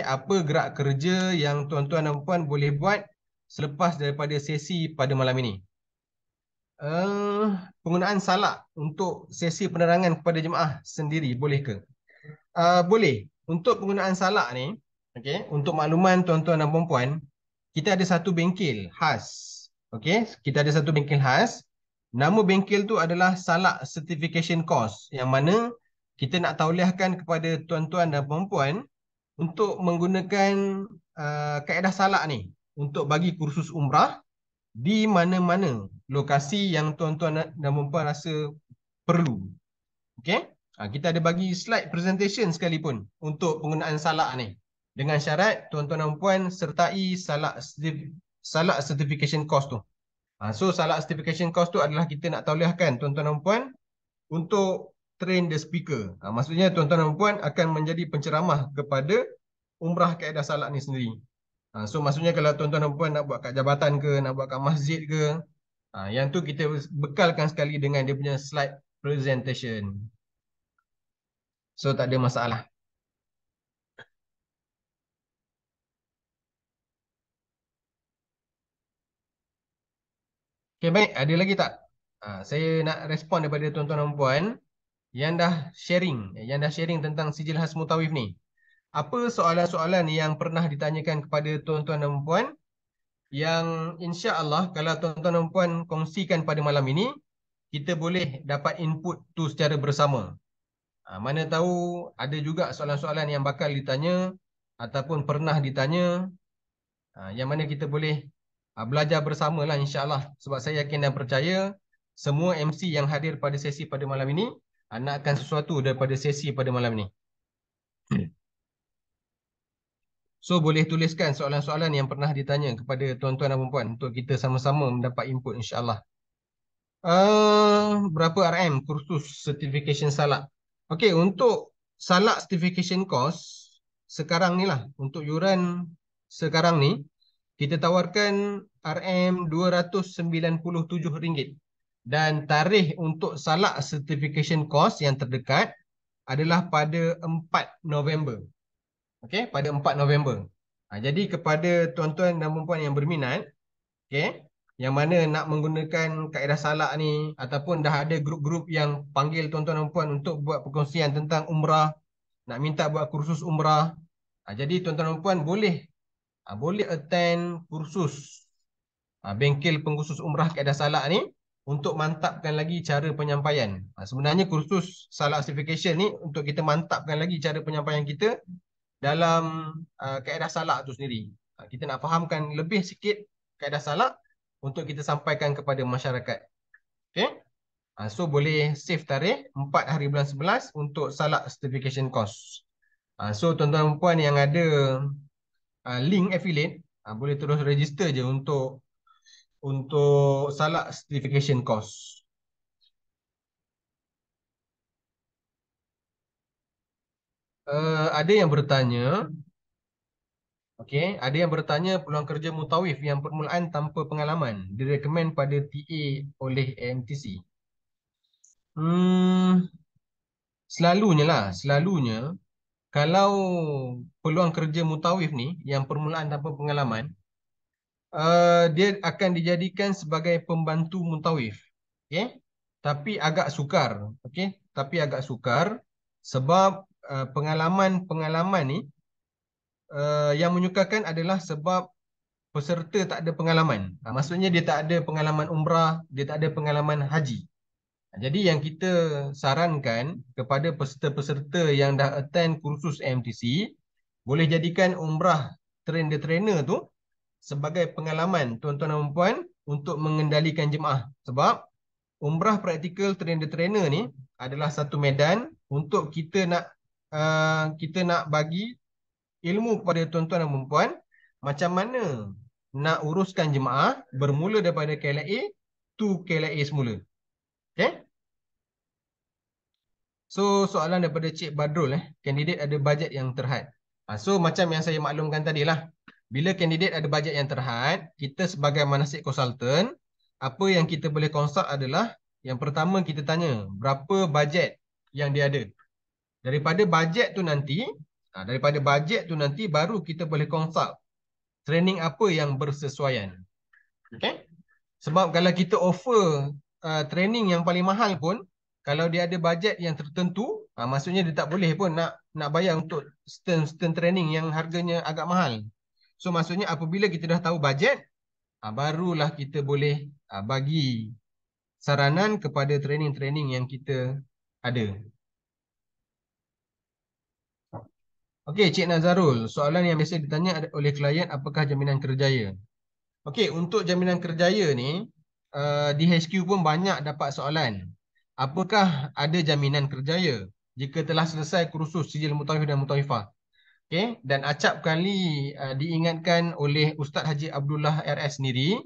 apa gerak kerja yang tuan-tuan dan puan boleh buat selepas daripada sesi pada malam ini. Penggunaan salak untuk sesi penerangan kepada jemaah sendiri boleh ke? Boleh. Untuk penggunaan salak ni, untuk makluman tuan-tuan dan puan-puan, kita ada satu bengkel khas. Kita ada satu bengkel khas. Nama bengkel tu adalah Salak Certification Course, yang mana kita nak tauliahkan kepada tuan-tuan dan puan-puan untuk menggunakan kaedah salak ni untuk bagi kursus umrah di mana-mana lokasi yang tuan-tuan dan puan-puan rasa perlu. Kita ada bagi slide presentation sekalipun untuk penggunaan salak ni. Dengan syarat tuan-tuan dan puan sertai salak certification course tu. So salak certification course tu adalah kita nak tauliahkan tuan-tuan dan puan untuk train the speaker. Maksudnya tuan-tuan dan puan akan menjadi penceramah kepada umrah kaedah salak ni sendiri. So maksudnya kalau tuan-tuan dan puan nak buat kat jabatan ke, nak buat kat masjid ke, yang tu kita bekalkan sekali dengan dia punya slide presentation. So tak ada masalah. Okay, baik. Ada lagi tak? Saya nak respon daripada tuan-tuan dan puan yang dah sharing tentang sijil khas mutawif ni. Apa soalan-soalan yang pernah ditanyakan kepada tuan-tuan dan puan yang insya-Allah kalau tuan-tuan dan puan kongsikan pada malam ini, kita boleh dapat input tu secara bersama. Mana tahu ada juga soalan-soalan yang bakal ditanya ataupun pernah ditanya, yang mana kita boleh belajar bersama lah insyaAllah. Sebab saya yakin dan percaya semua MC yang hadir pada sesi pada malam ini nakkan sesuatu daripada sesi pada malam ini. So boleh tuliskan soalan-soalan yang pernah ditanya kepada tuan-tuan dan puan untuk kita sama-sama mendapat input insyaAllah. Berapa RM kursus certification salak? Okey, untuk salak certification course sekarang ni lah, untuk yuran sekarang ni kita tawarkan RM297 dan tarikh untuk salak certification course yang terdekat adalah pada 4 November. Pada 4 November. Jadi kepada tuan-tuan dan puan yang berminat, yang mana nak menggunakan kaedah salak ni ataupun dah ada grup-grup yang panggil tuan-tuan dan puan untuk buat perkongsian tentang umrah, nak minta buat kursus umrah. Jadi tuan-tuan dan puan boleh attend kursus bengkel pengkhusus umrah kaedah salak ni untuk mantapkan lagi cara penyampaian. Sebenarnya kursus salak certification ni untuk kita mantapkan lagi cara penyampaian kita dalam kaedah salak tu sendiri. Kita nak fahamkan lebih sikit kaedah salak untuk kita sampaikan kepada masyarakat. So boleh save tarikh 4 hari bulan 11 untuk salak certification course. So tuan-tuan dan puan yang ada link affiliate, Boleh terus register je untuk Salak certification course. Ada yang bertanya, okey, ada yang bertanya peluang kerja mutawif yang permulaan tanpa pengalaman direkomend pada TA oleh AMTC. Selalunya kalau peluang kerja mutawif ni yang permulaan tanpa pengalaman, dia akan dijadikan sebagai pembantu mutawif. Okey? Tapi agak sukar, okey? Tapi agak sukar sebab pengalaman-pengalaman ni yang menyukarkan adalah sebab peserta tak ada pengalaman. Maksudnya dia tak ada pengalaman umrah, dia tak ada pengalaman haji. Jadi yang kita sarankan kepada peserta-peserta yang dah attend kursus MTC, boleh jadikan umrah trainer tu sebagai pengalaman tuan-tuan dan puan untuk mengendalikan jemaah. Sebab umrah praktikal trainer ni adalah satu medan untuk kita nak bagi ilmu kepada tuan-tuan dan puan macam mana nak uruskan jemaah bermula daripada KLIA to KLIA semula. Okay? So soalan daripada Cik Badrul, kandidat ada bajet yang terhad. So macam yang saya maklumkan tadi lah, bila kandidat ada bajet yang terhad, kita sebagai manasik konsultan, apa yang kita boleh konsult adalah yang pertama kita tanya berapa bajet yang dia ada. Daripada bajet tu nanti baru kita boleh konsult training apa yang bersesuaian. Okay? Sebab kalau kita offer training yang paling mahal pun, kalau dia ada bajet yang tertentu, maksudnya dia tak boleh pun nak bayar untuk stern training yang harganya agak mahal. So maksudnya apabila kita dah tahu bajet, barulah kita boleh bagi saranan kepada training-training yang kita ada. Okey, Cik Nazarul, soalan yang biasa ditanya oleh klien, apakah jaminan kerjaya? Okey, untuk jaminan kerjaya ni, di HQ pun banyak dapat soalan. Apakah ada jaminan kerjaya jika telah selesai kursus sijil mutawif dan mutawifah? Okey, dan acap kali diingatkan oleh Ustaz Haji Abdullah RS sendiri,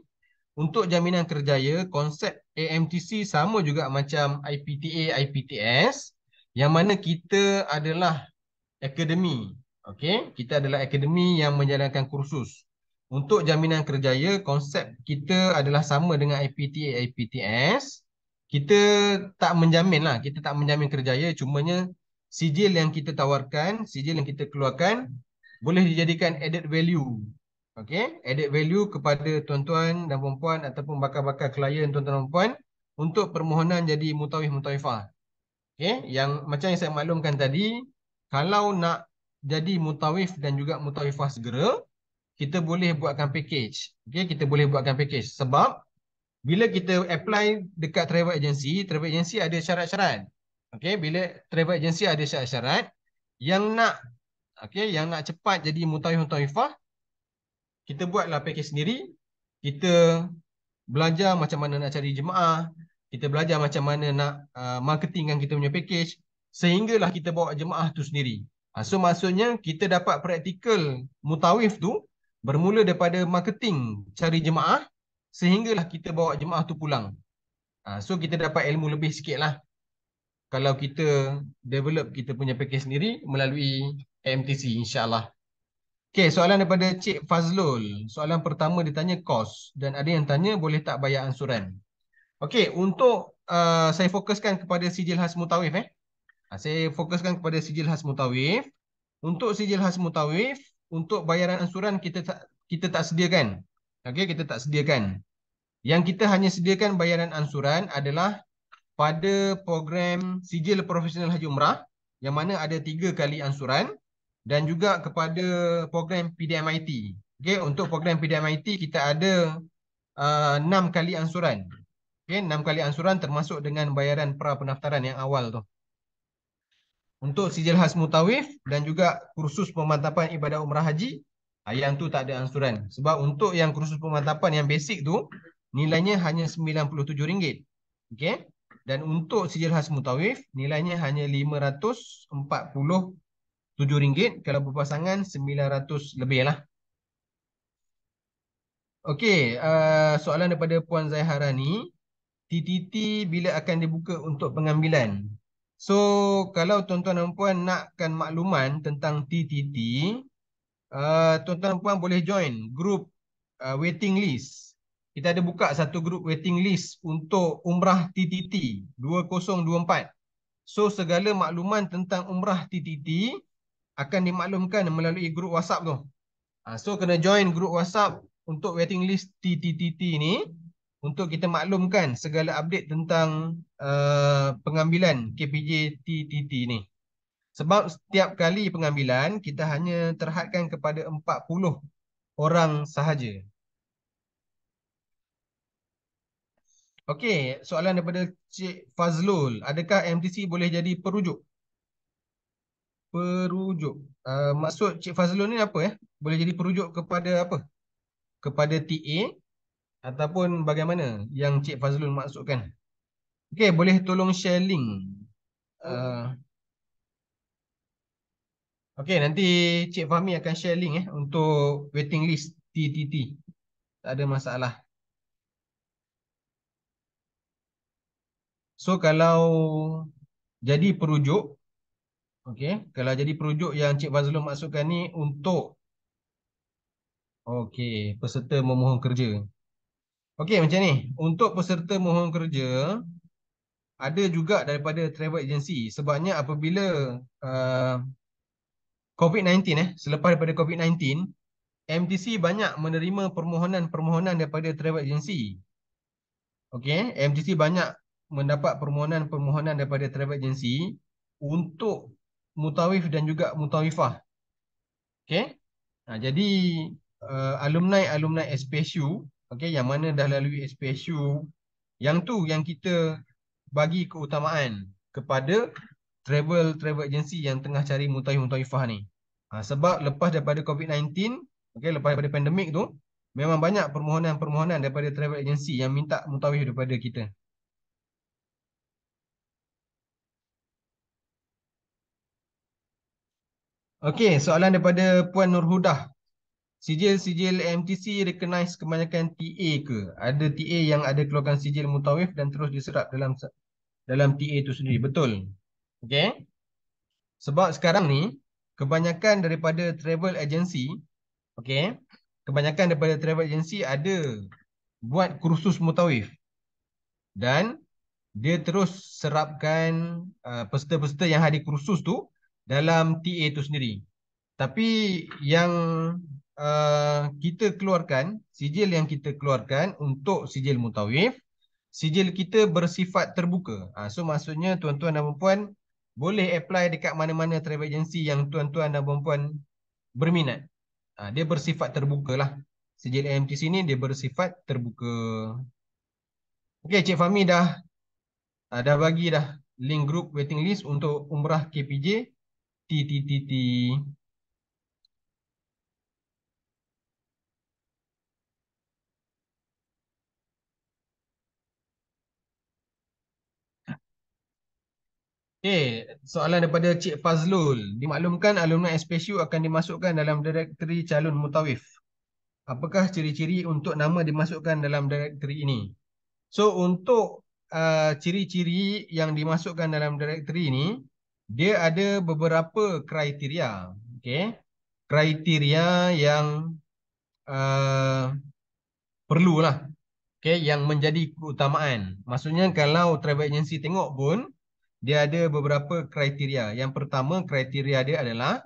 untuk jaminan kerjaya, konsep AMTC sama juga macam IPTA, IPTS, yang mana kita adalah akademi. Okey, kita adalah akademi yang menjalankan kursus. Untuk jaminan kerjaya, konsep kita adalah sama dengan IPTA, IPTS. Kita tak menjamin kerjaya, cumanya sijil yang kita tawarkan, sijil yang kita keluarkan boleh dijadikan added value. Okey, added value kepada tuan-tuan dan puan-puan ataupun bakal-bakal klien tuan-tuan dan puan untuk permohonan jadi mutawif mutawifah. Okey, yang macam yang saya maklumkan tadi, kalau nak jadi mutawif dan juga mutawifah segera, kita boleh buatkan package. Okey, kita boleh buatkan package sebab bila kita apply dekat travel agency ada syarat-syarat. Okey, bila travel agency ada syarat-syarat yang nak cepat jadi mutawif mutawifah, kita buatlah package sendiri. Kita belajar macam mana nak cari jemaah, kita belajar macam mana nak marketingkan kita punya package sehinggalah kita bawa jemaah tu sendiri. So maksudnya kita dapat praktikal mutawif tu bermula daripada marketing cari jemaah sehinggalah kita bawa jemaah tu pulang. So kita dapat ilmu lebih sikit lah kalau kita develop kita punya package sendiri melalui AMTC, insyaAllah. Okay, soalan daripada Cik Fazlul. Soalan pertama ditanya kos dan ada yang tanya boleh tak bayar ansuran. Okay, untuk saya fokuskan kepada sijil khas mutawif. Saya fokuskan kepada sijil khas mutawif. Untuk sijil khas mutawif, untuk bayaran ansuran kita tak sediakan. Okay, kita tak sediakan. Yang kita hanya sediakan bayaran ansuran adalah pada program sijil profesional haji umrah yang mana ada 3 kali ansuran dan juga kepada program PDMIT. Okay, untuk program PDMIT kita ada 6 kali ansuran. Okay, 6 kali ansuran termasuk dengan bayaran pra pendaftaran yang awal tu. Untuk sijil khas mutawif dan juga kursus pemantapan ibadah umrah haji, yang tu tak ada ansuran. Sebab untuk yang kursus pemantapan yang basic tu, nilainya hanya RM97. Okay? Dan untuk sijil khas mutawif, nilainya hanya RM547. Kalau berpasangan, 900 lebih lah. Okey, soalan daripada Puan Zaihara ni, TTT bila akan dibuka untuk pengambilan? So, kalau tuan-tuan dan puan nakkan makluman tentang TTT, tuan-tuan dan puan boleh join grup waiting list. Kita ada buka satu grup waiting list untuk Umrah TTT 2024. So, segala makluman tentang Umrah TTT akan dimaklumkan melalui grup WhatsApp tu. So, kena join grup WhatsApp untuk waiting list TTT ni untuk kita maklumkan segala update tentang pengambilan KPJ TTT ni. Sebab setiap kali pengambilan, kita hanya terhadkan kepada 40 orang sahaja. Okey, soalan daripada Cik Fazlul. Adakah MTC boleh jadi perujuk? Perujuk. Maksud Cik Fazlul ni apa ya? Boleh jadi perujuk kepada apa? Kepada TA ataupun bagaimana yang Cik Fazlul maksudkan? Okey, boleh tolong share link. Okey, nanti Cik Fahmi akan share link untuk waiting list TTT. Tak ada masalah. So, kalau jadi perujuk, okey, kalau jadi perujuk yang Cik Fazlul maksudkan ni untuk peserta memohon kerja. Okey, macam ni. Untuk peserta memohon kerja, ada juga daripada travel agency. Sebabnya apabila COVID-19, selepas daripada COVID-19, MTC banyak menerima permohonan-permohonan daripada travel agency. Okey, MTC banyak mendapat permohonan-permohonan daripada travel agency untuk mutawif dan juga mutawifah. Okey. Jadi alumni SPSU, okey, yang mana dah lalui SPSU, yang tu yang kita bagi keutamaan kepada travel agency yang tengah cari mutawif-mutawifah ni. Sebab lepas daripada COVID-19, okey, lepas daripada pandemik tu, memang banyak permohonan-permohonan daripada travel agency yang minta mutawif daripada kita. Okey, soalan daripada Puan Nurhudah. Sijil-sijil MTC recognize kebanyakan TA ke? Ada TA yang ada keluarkan sijil mutawif dan terus diserap dalam TA itu sendiri. Betul. Okey. Sebab sekarang ni kebanyakan daripada travel agency, okey, kebanyakan daripada travel agency ada buat kursus mutawif. Dan dia terus serapkan peserta-peserta yang hadir kursus tu dalam TA itu sendiri. Tapi yang kita keluarkan, sijil yang kita keluarkan untuk sijil mutawif, sijil kita bersifat terbuka. So maksudnya tuan-tuan dan puan boleh apply dekat mana-mana travel agency yang tuan-tuan dan puan berminat. Dia bersifat terbuka lah. Sijil MTC ni dia bersifat terbuka. Okey, Cik Fahmi dah bagi dah link group waiting list untuk Umrah KPJ TTT. Soalan daripada Cik Fazlul. Dimaklumkan alumni SPSU akan dimasukkan dalam direktori calon mutawif. Apakah ciri-ciri untuk nama dimasukkan dalam direktori ini? So, untuk ciri-ciri yang dimasukkan dalam direktori ini, dia ada beberapa kriteria. Okey. Kriteria yang perlulah. Okey, yang menjadi keutamaan. Maksudnya kalau travel agency tengok pun, dia ada beberapa kriteria. Yang pertama, kriteria dia adalah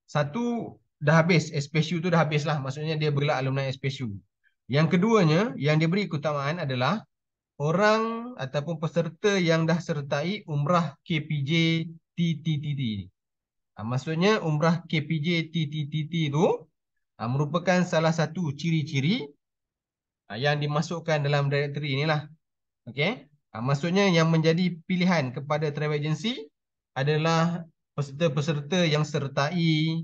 satu, dah habis, SPSU tu dah habis lah. Maksudnya dia bergelar alumni SPSU. Yang keduanya, yang diberi keutamaan adalah orang ataupun peserta yang dah sertai Umrah KPJ TTT. Maksudnya Umrah KPJ TTT tu merupakan salah satu ciri-ciri yang dimasukkan dalam direktori inilah. Okey. Maksudnya yang menjadi pilihan kepada travel agency adalah peserta-peserta yang sertai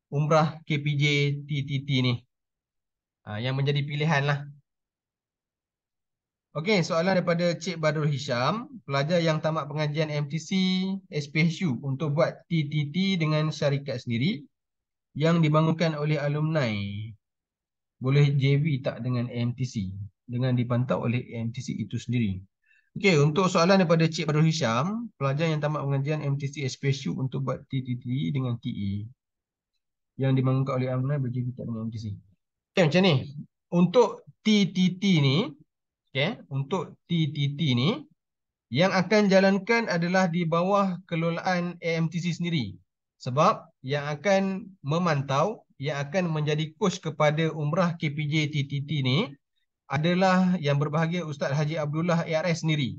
Umrah KPJ TTT ni. Yang menjadi pilihan lah. Okey, soalan daripada Cik Badrul Hisham. Pelajar yang tamat pengajian MTC SPSU untuk buat TTT dengan syarikat sendiri yang dibangunkan oleh alumni. boleh JV tak dengan AMTC dengan dipantau oleh AMTC itu sendiri. Okey, untuk soalan daripada Cik Badrul Hisham, pelajar yang tamat pengajian MTC SPSU untuk buat TTT dengan TE yang dimaklumkan oleh Amnah berJV tak dengan MTC. Okey, macam ni. Untuk TTT ni, okey, untuk TTT ni yang akan jalankan adalah di bawah kelolaan AMTC sendiri. Sebab yang akan memantau, yang akan menjadi coach kepada Umrah KPJ TTT ni adalah yang berbahagia Ustaz Haji Abdullah ARS sendiri.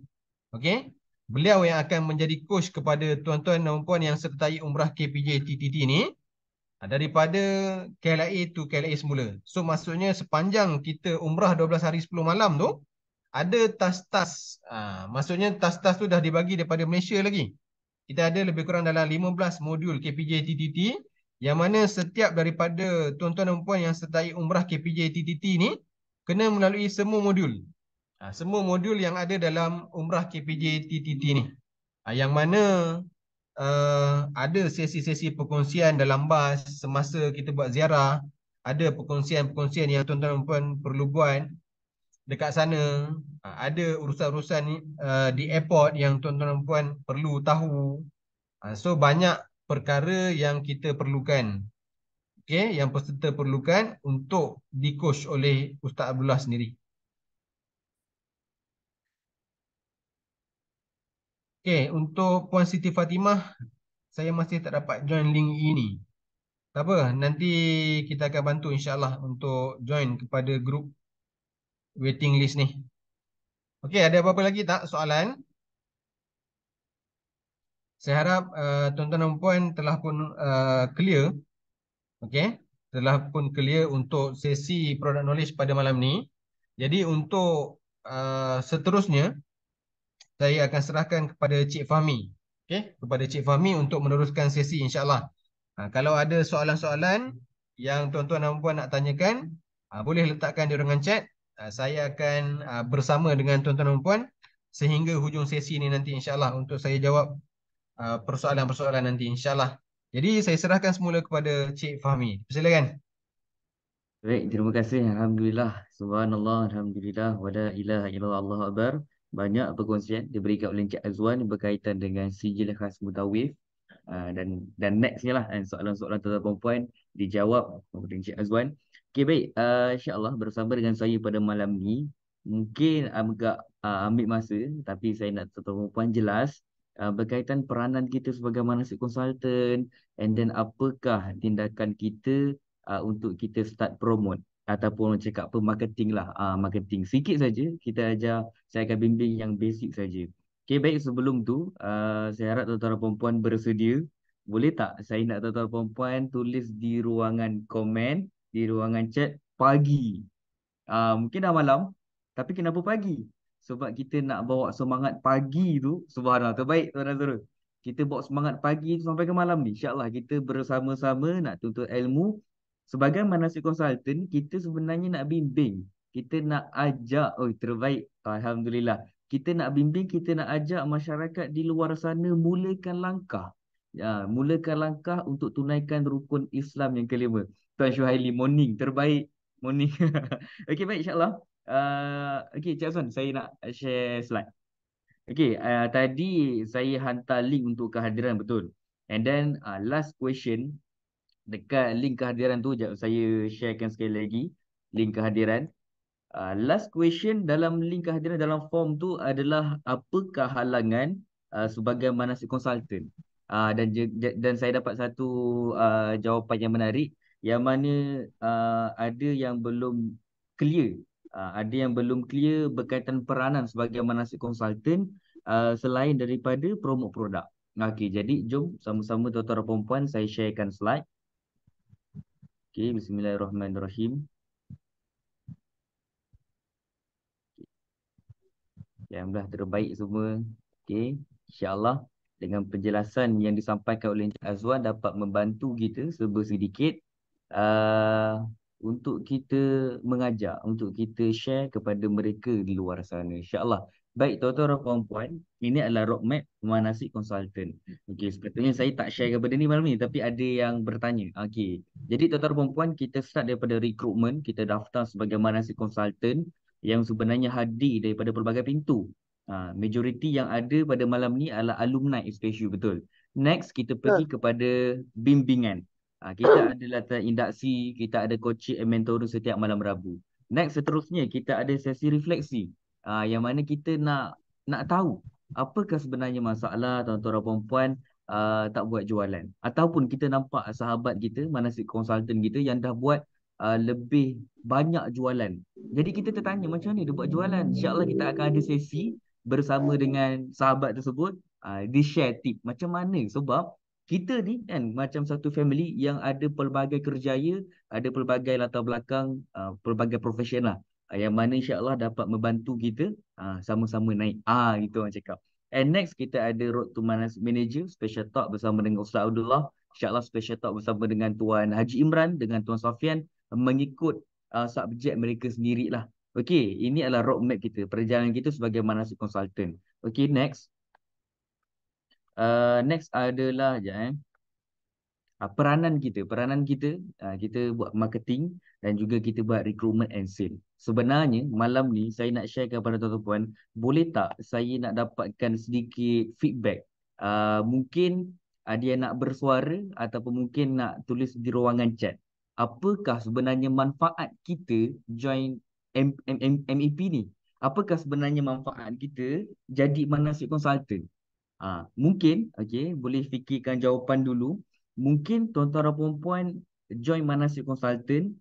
Okey. Beliau yang akan menjadi coach kepada tuan-tuan dan puan yang sertai Umrah KPJ TTT ni daripada KLIA to KLIA semula. So maksudnya sepanjang kita Umrah 12 hari 10 malam tu ada tas-tas. Maksudnya tas-tas tu dah dibagi daripada Malaysia lagi. Kita ada lebih kurang dalam 15 modul KPJ TTT yang mana setiap daripada tuan-tuan dan puan yang sertai Umrah KPJ TTT ni kena melalui semua modul. Semua modul yang ada dalam Umrah KPJ TTT ni. Yang mana ada sesi-sesi perkongsian dalam bas semasa kita buat ziarah. Ada perkongsian-perkongsian yang tuan-tuan dan puan perlu buat dekat sana. Ada urusan-urusan di airport yang tuan-tuan dan puan perlu tahu. So banyak perkara yang kita perlukan. Okay, yang peserta perlukan untuk di-coach oleh Ustaz Abdullah sendiri. Okay, untuk Puan Siti Fatimah, saya masih tak dapat join link ini. Tak apa, nanti kita akan bantu insyaAllah untuk join kepada grup waiting list ni. Okay, ada apa-apa lagi tak soalan? Saya harap tuan-tuan dan puan telah pun clear. Okay, telah pun clear untuk sesi product knowledge pada malam ni. Jadi untuk seterusnya, saya akan serahkan kepada Cik Fahmi. Okay, kepada Cik Fahmi untuk meneruskan sesi insyaAllah. Kalau ada soalan-soalan yang tuan-tuan dan puan nak tanyakan, boleh letakkan di ruangan chat. Saya akan bersama dengan tuan-tuan dan puan sehingga hujung sesi ni nanti insyaAllah untuk saya jawab persoalan-persoalan nanti insyaAllah. Jadi saya serahkan semula kepada Cik Fahmi. Silakan. Baik, terima kasih. Alhamdulillah. Subhanallah, Alhamdulillah. Wa la ilaha illallah, Allahu Akbar. Banyak perkongsian diberikan oleh Encik Azwan berkaitan dengan sijil khas mutawif. Dan nextnya lah soalan-soalan tuan-tuan perempuan dijawab oleh Encik Azwan. Okey, baik. InsyaAllah bersama dengan saya pada malam ni, mungkin agak ambil masa, tapi saya nak tuan-tuan perempuan jelas berkaitan peranan kita sebagai manasik konsultan, and then apakah tindakan kita untuk kita start promote ataupun orang cakap apa marketing lah, marketing sikit saja kita ajar. Saya akan bimbing yang basic saja. Okey, baik, sebelum tu saya harap tuan-tuan perempuan bersedia. Boleh tak saya nak tuan-tuan perempuan tulis di ruangan komen, di ruangan chat pagi. Mungkin dah malam, tapi kenapa pagi? Sebab kita nak bawa semangat pagi tu. Subhanallah, terbaik Tuan Nazrul. Kita bawa semangat pagi tu sampai ke malam ni. InsyaAllah kita bersama-sama nak tuntut ilmu. Sebagai manasik konsultan, kita sebenarnya nak bimbing. Kita nak ajak, terbaik. Alhamdulillah. Kita nak bimbing, kita nak ajak masyarakat di luar sana mulakan langkah. Mulakan langkah untuk tunaikan rukun Islam yang kelima. Tuan Syuhaili, morning. Terbaik. Morning. Okey, baik, insyaAllah. Okey, Cik Azwan, saya nak share slide. Okey, tadi saya hantar link untuk kehadiran, betul. And then last question, dekat link kehadiran tu, jap saya sharekan sekali lagi link kehadiran. Last question dalam link kehadiran dalam form tu adalah apakah halangan sebagai manasik konsultan. Dan saya dapat satu jawapan yang menarik, yang mana ada yang belum clear. Ada yang belum clear berkaitan peranan sebagai manasik konsultan selain daripada promote produk. Okey, jadi jom sama-sama tuan-tuan dan puan-puan saya sharekan slide. Okey, bismillahirrahmanirrahim. Yang dah terbaik semua. Okey, insya-Allah dengan penjelasan yang disampaikan oleh Encik Azwan dapat membantu kita sedikit untuk kita mengajar, untuk kita share kepada mereka di luar sana. InsyaAllah Baik, tuan-tuan dan puan-puan, ini adalah roadmap manasik konsultan. Okey, sepatutnya saya tak share kepada ni malam ni, tapi ada yang bertanya. Okey, jadi tuan-tuan dan puan-puan, kita start daripada recruitment, kita daftar sebagai manasik konsultan yang sebenarnya hadir daripada pelbagai pintu. Majoriti yang ada pada malam ni adalah alumni SPSU, betul. Next, kita pergi kepada bimbingan. Kita ada latihan induksi, kita ada coaching and mentoring setiap malam Rabu. Next, seterusnya kita ada sesi refleksi. Yang mana kita nak tahu apakah sebenarnya masalah tuan-tuan dan puan-puan tak buat jualan, ataupun kita nampak sahabat kita, manasik konsultan kita yang dah buat lebih banyak jualan. Jadi kita tertanya macam mana dia buat jualan. InsyaAllah kita akan ada sesi bersama dengan sahabat tersebut, dia share tip macam mana, sebab kita ni kan macam satu family yang ada pelbagai kerjaya, ada pelbagai latar belakang, pelbagai profession lah, yang mana insyaAllah dapat membantu kita sama-sama naik. Itu orang cakap. And next kita ada Road to Manager Special Talk bersama dengan Ustaz Abdullah. InsyaAllah Special Talk bersama dengan Tuan Haji Imran, dengan Tuan Safian, mengikut subjek mereka sendirilah. Okey, ini adalah roadmap kita, perjalanan kita sebagai manasik konsultan. Okey, next. Next adalah peranan kita kita buat marketing dan juga kita buat recruitment and sale. Sebenarnya malam ni saya nak share kepada tuan-tuan puan, boleh tak saya nak dapatkan sedikit feedback, mungkin dia nak bersuara ataupun mungkin nak tulis di ruangan chat, apakah sebenarnya manfaat kita join MEP ni, apakah sebenarnya manfaat kita jadi manasik konsultan. Mungkin boleh fikirkan jawapan dulu. Mungkin tuan-tuan dan puan-puan join manasik konsultan,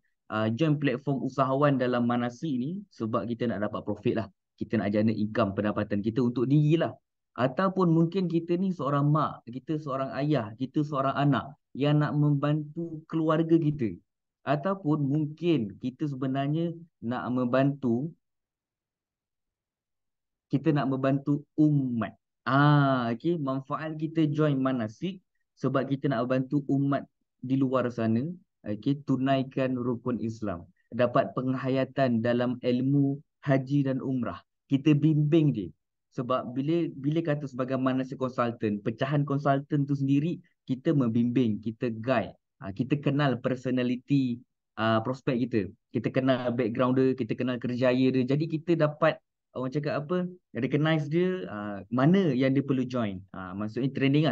join platform usahawan dalam manasik ni sebab kita nak dapat profit lah. Kita nak jana income pendapatan kita untuk diri lah. Ataupun mungkin kita ni seorang mak, kita seorang ayah, kita seorang anak yang nak membantu keluarga kita. Ataupun mungkin kita sebenarnya nak membantu umat. Manfaat kita join manasik sebab kita nak bantu umat di luar sana, tunaikan rukun Islam, dapat penghayatan dalam ilmu haji dan umrah. Kita bimbing dia. Sebab bila kata sebagai manasik konsultan, pecahan konsultan tu sendiri, kita membimbing, kita guide, kita kenal personality prospek kita. Kita kenal background dia, kita kenal kerjaya dia. Jadi kita dapat orang cakap apa, recognize dia, mana yang dia perlu join. Maksudnya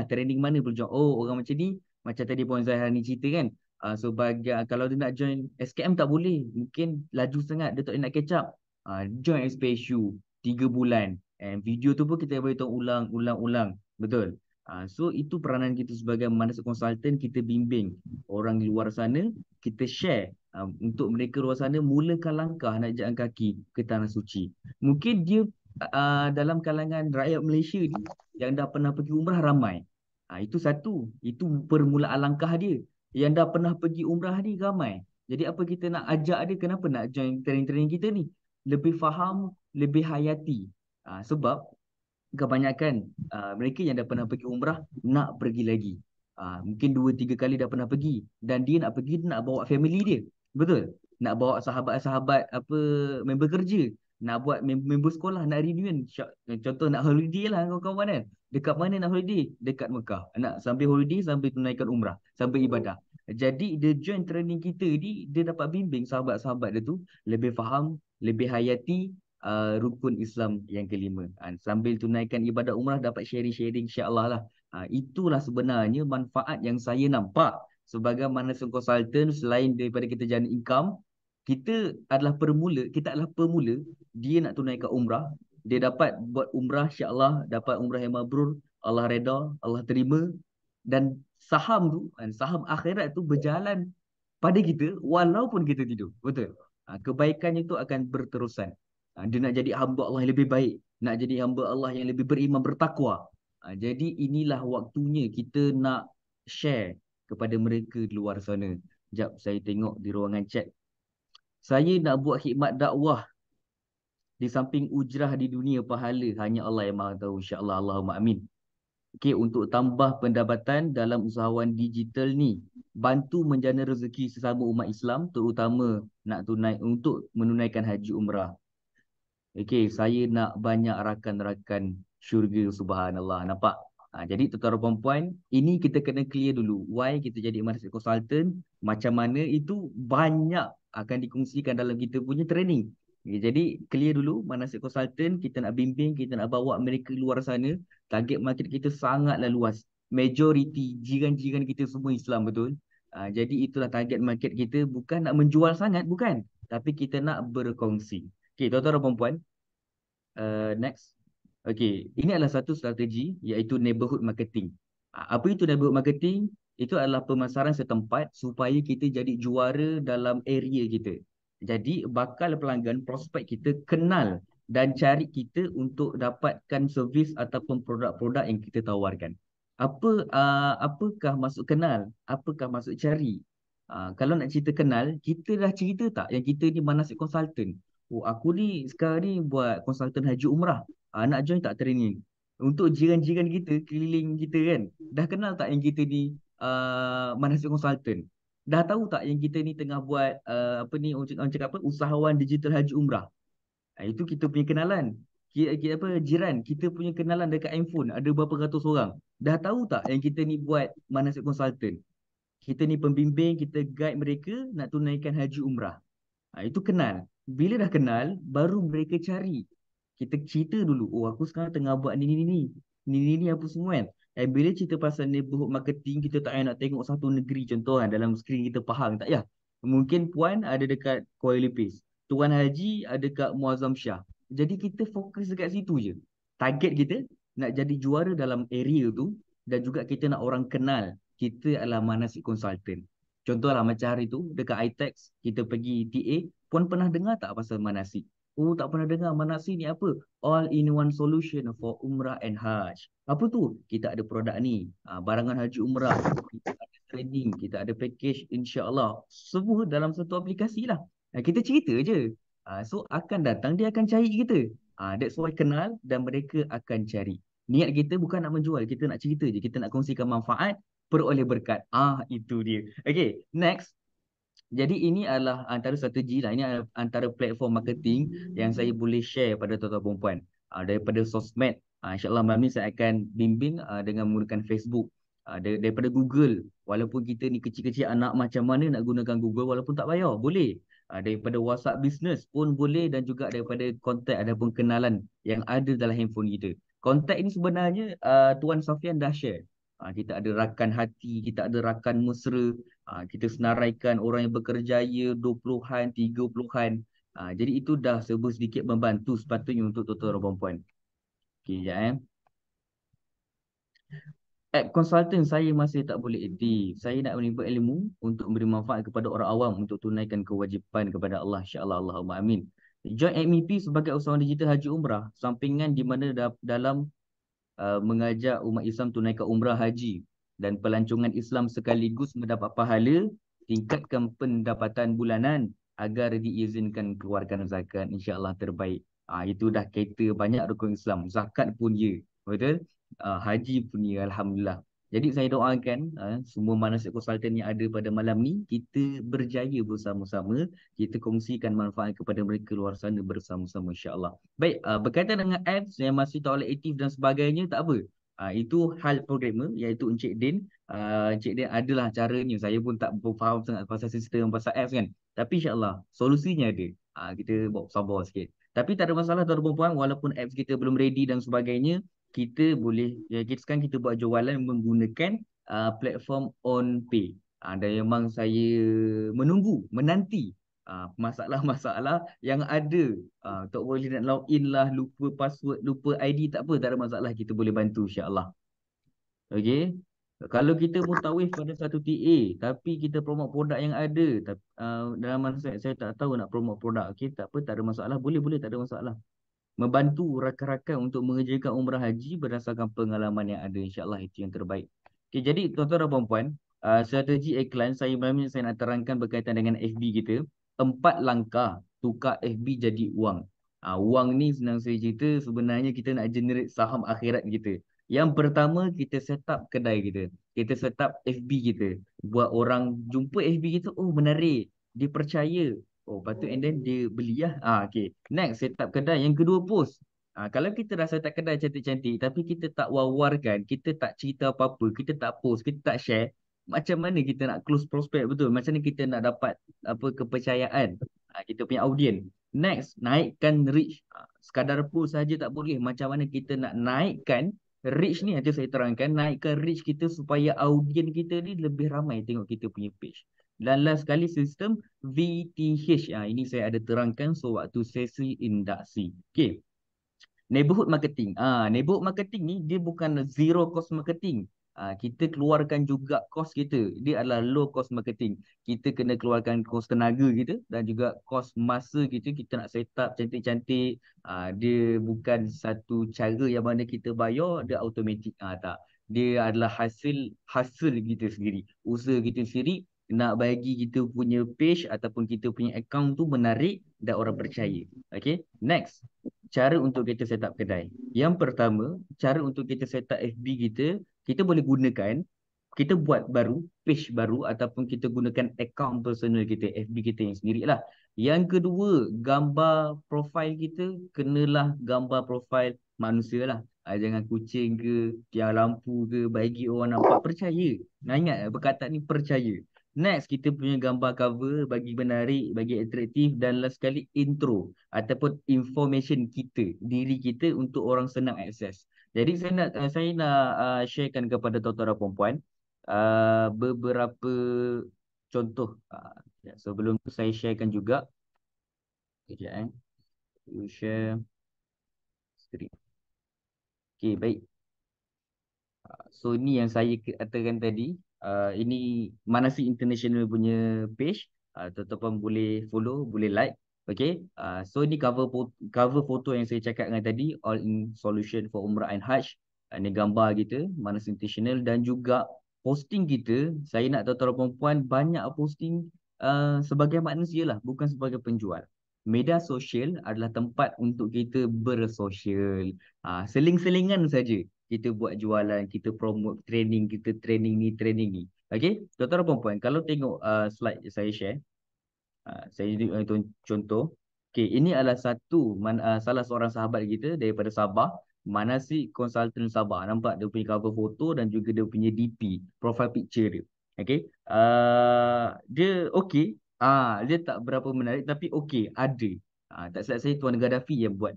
training mana perlu join. Orang macam ni, macam tadi Puan Zahra ni cerita kan, sebagai kalau dia nak join SKM tak boleh, mungkin laju sangat, dia tak nak catch up. Join SPSU 3 bulan, and video tu pun kita boleh tahu ulang. Betul. So itu peranan kita sebagai manasik konsultan, kita bimbing orang di luar sana, kita share untuk mereka luar sana mulakan langkah nak jalan kaki ke Tanah Suci. Mungkin dia dalam kalangan rakyat Malaysia ni yang dah pernah pergi umrah ramai. Itu satu, itu permulaan langkah dia. Yang dah pernah pergi umrah ni ramai. Jadi apa kita nak ajak dia, kenapa nak join training-training kita ni? Lebih faham, lebih hayati. Sebab kebanyakan mereka yang dah pernah pergi umrah nak pergi lagi. Mungkin 2-3 kali dah pernah pergi, dan dia nak pergi, dia nak bawa family dia. Betul? Nak bawa sahabat-sahabat member kerja, nak buat member sekolah, nak reunion. Contoh nak holiday lah kawan-kawan kan. Dekat mana nak holiday? Dekat Mekah. Nak sambil holiday, sambil tunaikan umrah, sambil ibadah. Jadi dia join training kita ni, dia dapat bimbing sahabat-sahabat dia tu lebih faham, lebih hayati rukun Islam yang kelima. Sambil tunaikan ibadah umrah, dapat sharing-sharing, insya-Allah lah. Itulah sebenarnya manfaat yang saya nampak sebagai manasik konsultan. Selain daripada kita jana income, kita adalah pemula, dia nak tunaikan umrah, dia dapat buat umrah, insya-Allah dapat umrah yang mabrur, Allah reda, Allah terima, dan saham akhirat tu berjalan pada kita walaupun kita tidur. Betul? Kebaikannya itu akan berterusan. Dia nak jadi hamba Allah yang lebih baik, nak jadi hamba Allah yang lebih beriman, bertakwa. Jadi inilah waktunya kita nak share kepada mereka di luar sana. Sekejap saya tengok di ruangan chat. Saya nak buat khidmat dakwah di samping ujrah di dunia, pahala hanya Allah yang Maha tahu. InsyaAllah, Allahumma amin. Okey, untuk tambah pendapatan dalam usahawan digital ni, bantu menjana rezeki sesama umat Islam, terutama untuk menunaikan haji umrah. Okey, saya nak banyak rakan-rakan syurga, subhanallah. Nampak? Jadi tuan-tuan dan puan-puan, ini kita kena clear dulu. Why kita jadi management consultant, macam mana itu banyak akan dikongsikan dalam kita punya training. Okay, jadi clear dulu, management consultant, kita nak bimbing, kita nak bawa mereka luar sana. Target market kita sangatlah luas. Majority jiran-jiran kita semua Islam, betul? Jadi itulah target market kita, bukan nak menjual sangat, bukan. Tapi kita nak berkongsi. Okay, tuan-tuan dan puan-puan, next. Okay, ini adalah satu strategi iaitu neighborhood marketing. Apa itu neighborhood marketing? Itu adalah pemasaran setempat supaya kita jadi juara dalam area kita. Jadi bakal pelanggan, prospek kita kenal dan cari kita untuk dapatkan servis ataupun produk-produk yang kita tawarkan. Apakah maksud kenal? Apakah maksud cari? Kalau nak cerita kenal, kita dah cerita tak yang kita ni manasik consultant? Oh, aku ni sekarang ni buat konsultan haji umrah. Nak join tak training? Untuk jiran-jiran kita, keliling kita kan, dah kenal tak yang kita ni manasik konsultan? Dah tahu tak yang kita ni tengah buat apa ni, orang cakap apa, usahawan digital haji umrah? Itu kita punya kenalan. Jiran, kita punya kenalan dekat handphone ada berapa ratus orang. Dah tahu tak yang kita ni buat manasik konsultan? Kita ni pembimbing, kita guide mereka nak tunaikan haji umrah. Itu kenal. Bila dah kenal, baru mereka cari. Kita cerita dulu, oh aku sekarang tengah buat ni apa semua kan. Bila cerita pasal neighborhood marketing, kita tak payah nak tengok satu negeri contoh kan, dalam skrin kita faham tak ya. Mungkin puan ada dekat Kuala Lumpur, Tuan Haji ada dekat Muazzam Shah. Jadi kita fokus dekat situ je. Target kita nak jadi juara dalam area tu, dan juga kita nak orang kenal kita adalah manasik consultant. Contohlah macam hari tu dekat iTex kita pergi TA, puan pernah dengar tak pasal manasik? Oh, tak pernah dengar. Manasik ni apa? All in one solution for Umrah and Hajj. Apa tu? Kita ada produk ni, barangan haji umrah, kita ada training, kita ada package, insya-Allah. Semua dalam satu aplikasi lah. Kita cerita je. So akan datang, dia akan cari kita. That's why kenal dan mereka akan cari. Niat kita bukan nak menjual, kita nak cerita je, kita nak kongsikan manfaat, peroleh berkat. Itu dia. Okay, next. Jadi ini adalah antara strategi lah. Ini adalah antara platform marketing yang saya boleh share pada tuan-tuan perempuan. Daripada sosmed. InsyaAllah malam ni saya akan bimbing dengan menggunakan Facebook. Daripada Google. Walaupun kita ni kecil-kecil anak, macam mana nak gunakan Google walaupun tak bayar. Boleh. Daripada WhatsApp business pun boleh, dan juga daripada kontak ataupun kenalan yang ada dalam handphone kita. Kontak ini sebenarnya Tuan Safian dah share. Kita ada rakan hati, kita ada rakan mesra, kita senaraikan orang yang berkerjaya 20-an, 30-an. Jadi itu dah sedikit membantu sepatutnya untuk tuan-tuan dan puan-puan. Okey, sekejap App consultant saya masih tak boleh aktif. Saya nak menimba ilmu untuk memberi manfaat kepada orang awam untuk tunaikan kewajipan kepada Allah. InsyaAllah, Allahumma amin. Join MEP sebagai usahawan digital haji umrah, sampingan di mana dalam mengajak umat Islam tunaikan umrah haji dan pelancongan Islam sekaligus mendapat pahala, tingkatkan pendapatan bulanan agar diizinkan keluarkan zakat, insya-Allah terbaik. Itu dah kata banyak rukun Islam. Zakat pun ya, betul? Haji pun ya, alhamdulillah. Jadi saya doakan semua manasik konsultan yang ada pada malam ni, kita berjaya bersama-sama, kita kongsikan manfaat kepada mereka luar sana bersama-sama, insya-Allah. Baik, berkaitan dengan apps yang masih tak boleh aktif dan sebagainya, tak apa. Itu hal programmer iaitu Encik Din. Encik Din adalah caranya. Saya pun tak faham sangat pasal sistem, pasal apps kan. Tapi insya-Allah solusinya ada. Kita bawa sabar sikit. Tapi tak ada masalah tuan-tuan puan, walaupun apps kita belum ready dan sebagainya, kita boleh, sekarang kita buat jualan menggunakan platform OnPay. Dan memang saya menanti masalah-masalah yang ada. Tak boleh nak login lah, lupa password, lupa ID, tak apa, tak ada masalah, kita boleh bantu, insya-Allah. Okey. Kalau kita mutawif pada satu TA tapi kita promote produk yang ada, dalam masa saya tak tahu nak promote produk, okey, tak apa, tak ada masalah, boleh tak ada masalah. Membantu rakan-rakan untuk mengerjakan umrah haji berdasarkan pengalaman yang ada, insya-Allah itu yang terbaik. Okey, jadi tuan-tuan dan puan-puan, strategi iklan saya malam ni saya nak terangkan berkaitan dengan FB kita. 4 langkah tukar FB jadi wang. Wang ni senang saya cerita, sebenarnya kita nak generate saham akhirat kita. Yang pertama, kita set up kedai kita. Kita set up FB kita. Buat orang jumpa FB kita, oh menarik, dia percaya. Oh, patut and then dia beli lah. Okay. Next, setup kedai. Yang kedua, post. Kalau kita dah setup kedai cantik-cantik tapi kita tak wawarkan, kita tak cerita apa-apa, kita tak post, kita tak share, macam mana kita nak close prospect betul? Macam mana kita nak dapat apa kepercayaan kita punya audien? Next, naikkan reach. Sekadar post saja tak boleh. Macam mana kita nak naikkan reach ni? Nanti saya terangkan. Naikkan reach kita supaya audien kita ni lebih ramai tengok kita punya page. Dan last sekali sistem VTH. Ini saya ada terangkan sewaktu sesi induksi. Okay. Neighborhood marketing. Neighborhood marketing ni dia bukan zero cost marketing. Kita keluarkan juga cost kita. Dia adalah low cost marketing. Kita kena keluarkan cost tenaga kita dan juga cost masa kita. Kita nak set up cantik-cantik. Dia bukan satu cara yang mana kita bayar, dia automatic. Tak. Dia adalah hasil kita sendiri. Usaha kita sendiri nak bagi kita punya page ataupun kita punya account tu menarik dan orang percaya. Okay. Next. Cara untuk kita set up kedai. Yang pertama, cara untuk kita set up FB kita boleh gunakan, kita buat baru, page baru ataupun kita gunakan account personal kita, FB kita yang sendiri lah. Yang kedua, gambar profile kita, kenalah gambar profile manusia lah. Jangan kucing ke, tiang lampu ke, bagi orang nampak percaya. Nah, ingat perkataan ni percaya. Next, kita punya gambar cover bagi menarik, bagi atraktif dan last sekali intro ataupun information kita, diri kita untuk orang senang akses. Jadi saya nak sharekan kepada tuan-tuan dan puan-puan beberapa contoh. Sebelum tu saya sharekan juga. Sekejap you share screen. Okay, baik. So ni yang saya katakan tadi. Ini Manasik International punya page. Tuan-tuan boleh follow, boleh like. Okay. So ni cover foto yang saya cakap dengan tadi. All in solution for Umrah and Hajj. Ini gambar kita, Manasik International. Dan juga posting kita. Saya nak tuan-tuan perempuan banyak posting sebagai manusia lah. Bukan sebagai penjual. Media sosial adalah tempat untuk kita bersosial. Seling-selingan saja. Kita buat jualan, kita promote training, kita training ni. Okay, tuan-tuan dan puan-puan, kalau tengok slide saya share, saya contoh. Okay, ini adalah salah seorang sahabat kita daripada Sabah, Manasik Consultant Sabah. Nampak dia punya cover foto dan juga dia punya DP, profile picture dia. Okay, dia okay. Dia tak berapa menarik tapi okay, ada. Tak silap saya Tuan Gaddafi yang buat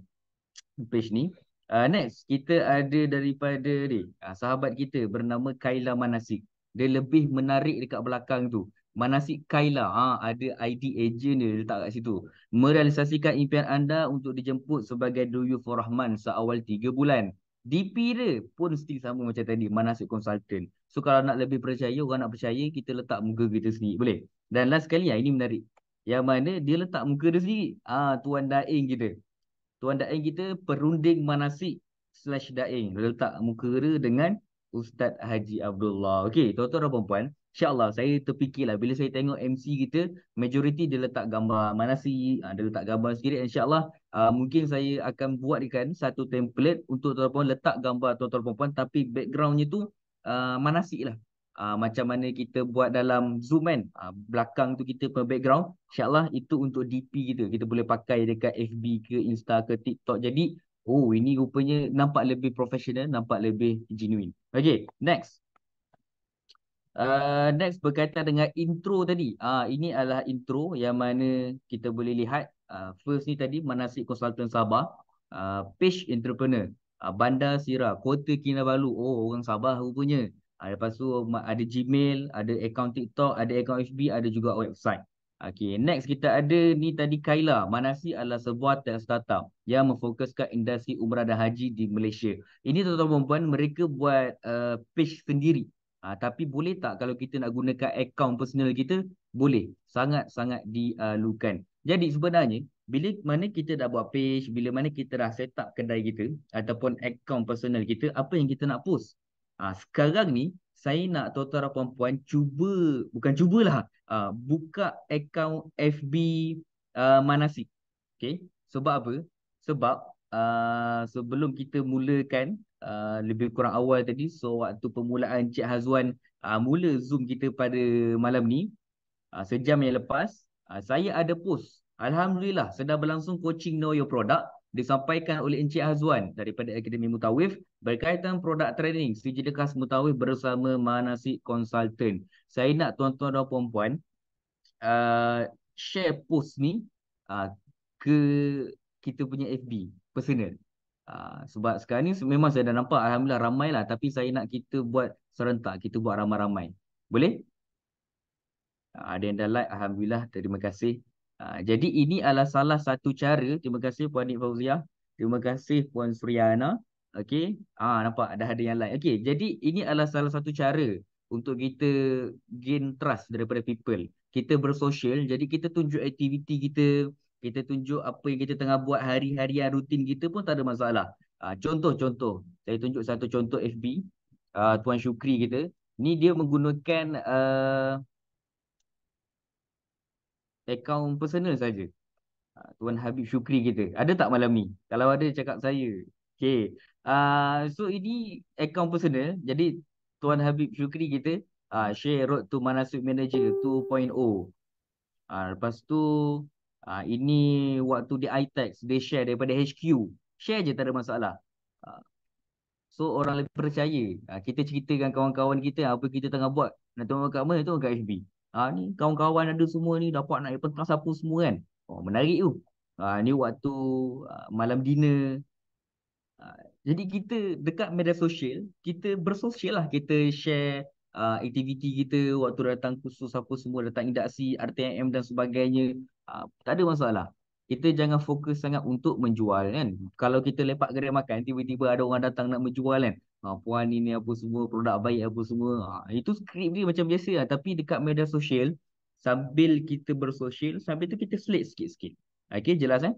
page ni. Next, kita ada daripada ni, sahabat kita bernama Kaila Manasik. Dia lebih menarik dekat belakang tu. Manasik Kaila, ada ID agent dia letak kat situ. Merealisasikan impian anda untuk dijemput sebagai Duyufur Rahman seawal 3 bulan. DP dia pun still sama macam tadi, Manasik Consultant. So kalau nak lebih percaya, orang nak percaya, kita letak muka kita sendiri. Boleh? Dan last sekali, ini menarik. Yang mana dia letak muka dia sendiri. Tuan Daing kita. Tuan Daing kita perunding manasik / daing. Dia letak muka dia dengan Ustaz Haji Abdullah. Okey, tuan-tuan dan puan-puan, insya-Allah saya terfikirlah bila saya tengok MC kita, majoriti dia letak gambar manasik, dia letak gambar sikit. Insya-Allah mungkin saya akan buatkan satu template untuk tuan-tuan letak gambar tuan-tuan dan puan-puan tapi backgroundnya tu manasik lah. Macam mana kita buat dalam Zoom kan, belakang tu kita punya background, insyaAllah itu untuk DP kita. Kita boleh pakai dekat FB ke Insta ke TikTok. Jadi ini rupanya nampak lebih profesional, nampak lebih genuine. Okay, next. Next berkaitan dengan intro tadi. Ini adalah intro yang mana kita boleh lihat. First ni tadi Manasik Consultant Sabah, page entrepreneur, Bandar Sirah, Kota Kinabalu. Orang Sabah rupanya. Lepas tu ada Gmail, ada akaun TikTok, ada akaun FB, ada juga website. Okay, next kita ada ni tadi Kaila. Manasik adalah sebuah startup yang memfokuskan industri umrah dan haji di Malaysia. Ini tuan-tuan perempuan, mereka buat page sendiri. Tapi boleh tak kalau kita nak gunakan akaun personal kita? Boleh. Sangat-sangat dialukan. Jadi sebenarnya, bila mana kita dah buat page, bila mana kita dah set up kedai kita ataupun akaun personal kita, apa yang kita nak post? Sekarang ni saya nak tuan-tuan dan puan-puan buka akaun FB Manasik. Okay. Sebab apa? Sebab sebelum kita mulakan lebih kurang awal tadi, so waktu permulaan Cik Hazwan mula Zoom kita pada malam ni, sejam yang lepas, Saya ada post. Alhamdulillah sedang berlangsung coaching Know Your Product disampaikan oleh Encik Hazwan daripada Akademi Mutawif berkaitan produk training Sijil Khas Mutawif bersama Manasik Consultant. Saya nak tuan-tuan dan puan-puan share post ni uh, ke kita punya FB personal. Sebab sekarang ni memang saya dah nampak Alhamdulillah ramai lah, tapi saya nak kita buat serentak, kita buat ramai-ramai. Boleh? Ada yang dah like, Alhamdulillah, terima kasih. Jadi ini adalah salah satu cara. Terima kasih Puan Nik Fauziah. Terima kasih Puan Suryana. Okey. Nampak dah ada yang like. Okey, jadi ini adalah salah satu cara untuk kita gain trust daripada people. Kita bersosial, jadi kita tunjuk aktiviti kita, kita tunjuk apa yang kita tengah buat hari-harian rutin kita pun tak ada masalah. Contoh-contoh, saya tunjuk satu contoh FB. Tuan Syukri kita. Ni dia menggunakan akaun personal saja. Tuan Habib Syukri kita. Ada tak malam ni? Kalau ada cakap saya. Okay. So ini akaun personal. Jadi Tuan Habib Syukri kita share Road to Manasik Manager 2.0. Lepas tu ini waktu di iTax dia share daripada HQ. Share je tak ada masalah. So orang lebih percaya. Kita ceritakan kawan-kawan kita apa kita tengah buat. Nak tengok kat mana? Tengok kat FB. Ni kawan-kawan ada semua ni dapat naik pentas apa semua kan. Menarik tu. Ni waktu malam dinner. Jadi kita dekat media sosial, kita bersosial lah. Kita share aktiviti kita waktu datang khusus apa semua, datang induksi, RTM dan sebagainya. Tak ada masalah. Kita jangan fokus sangat untuk menjual kan. Kalau kita lepak kedai makan, tiba-tiba ada orang datang nak menjual kan. Puan ini apa semua, produk baik apa semua. Itu skrip dia macam biasa lah. Tapi dekat media sosial, sambil kita bersosial, sambil tu kita slate sikit-sikit. Okay, jelas eh?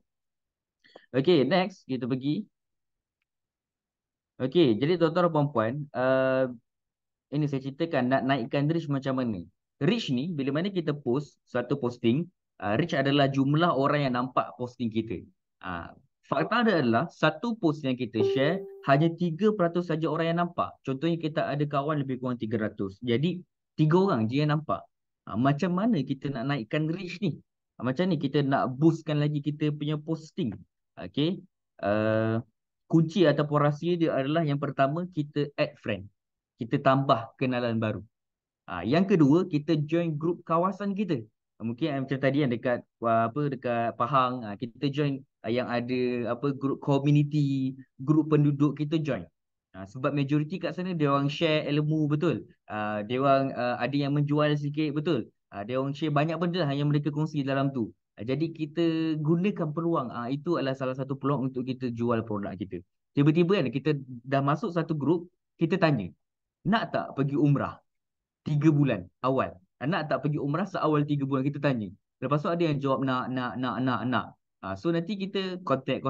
Okay, next kita pergi. Okay, jadi tuan-tuan dan puan-puan, ini saya ceritakan nak naikkan reach macam mana. Reach ni, bila mana kita post satu posting, reach adalah jumlah orang yang nampak posting kita. Fakta dia adalah satu post yang kita share, hanya 3% saja orang yang nampak. Contohnya kita ada kawan lebih kurang 300. Jadi 3 orang je yang nampak. Macam mana kita nak naikkan reach ni? Macam ni kita nak boostkan lagi kita punya posting. Okay. Kunci ataupun rahsia dia adalah yang pertama, kita add friend. Kita tambah kenalan baru. Yang kedua, kita join grup kawasan kita. Mungkin macam tadi yang dekat dekat Pahang, kita join yang ada grup community, grup penduduk kita join. Sebab majoriti kat sana dia orang share ilmu betul. Dia orang ada yang menjual sikit betul. Dia orang share banyak benda yang mereka kongsi dalam tu. Jadi kita gunakan peluang. Itu adalah salah satu peluang untuk kita jual produk kita. Tiba-tiba kan kita dah masuk satu grup, kita tanya, nak tak pergi umrah 3 bulan awal? Nak tak pergi umrah seawal 3 bulan? Kita tanya. Lepas tu ada yang jawab nak. So nanti kita contact.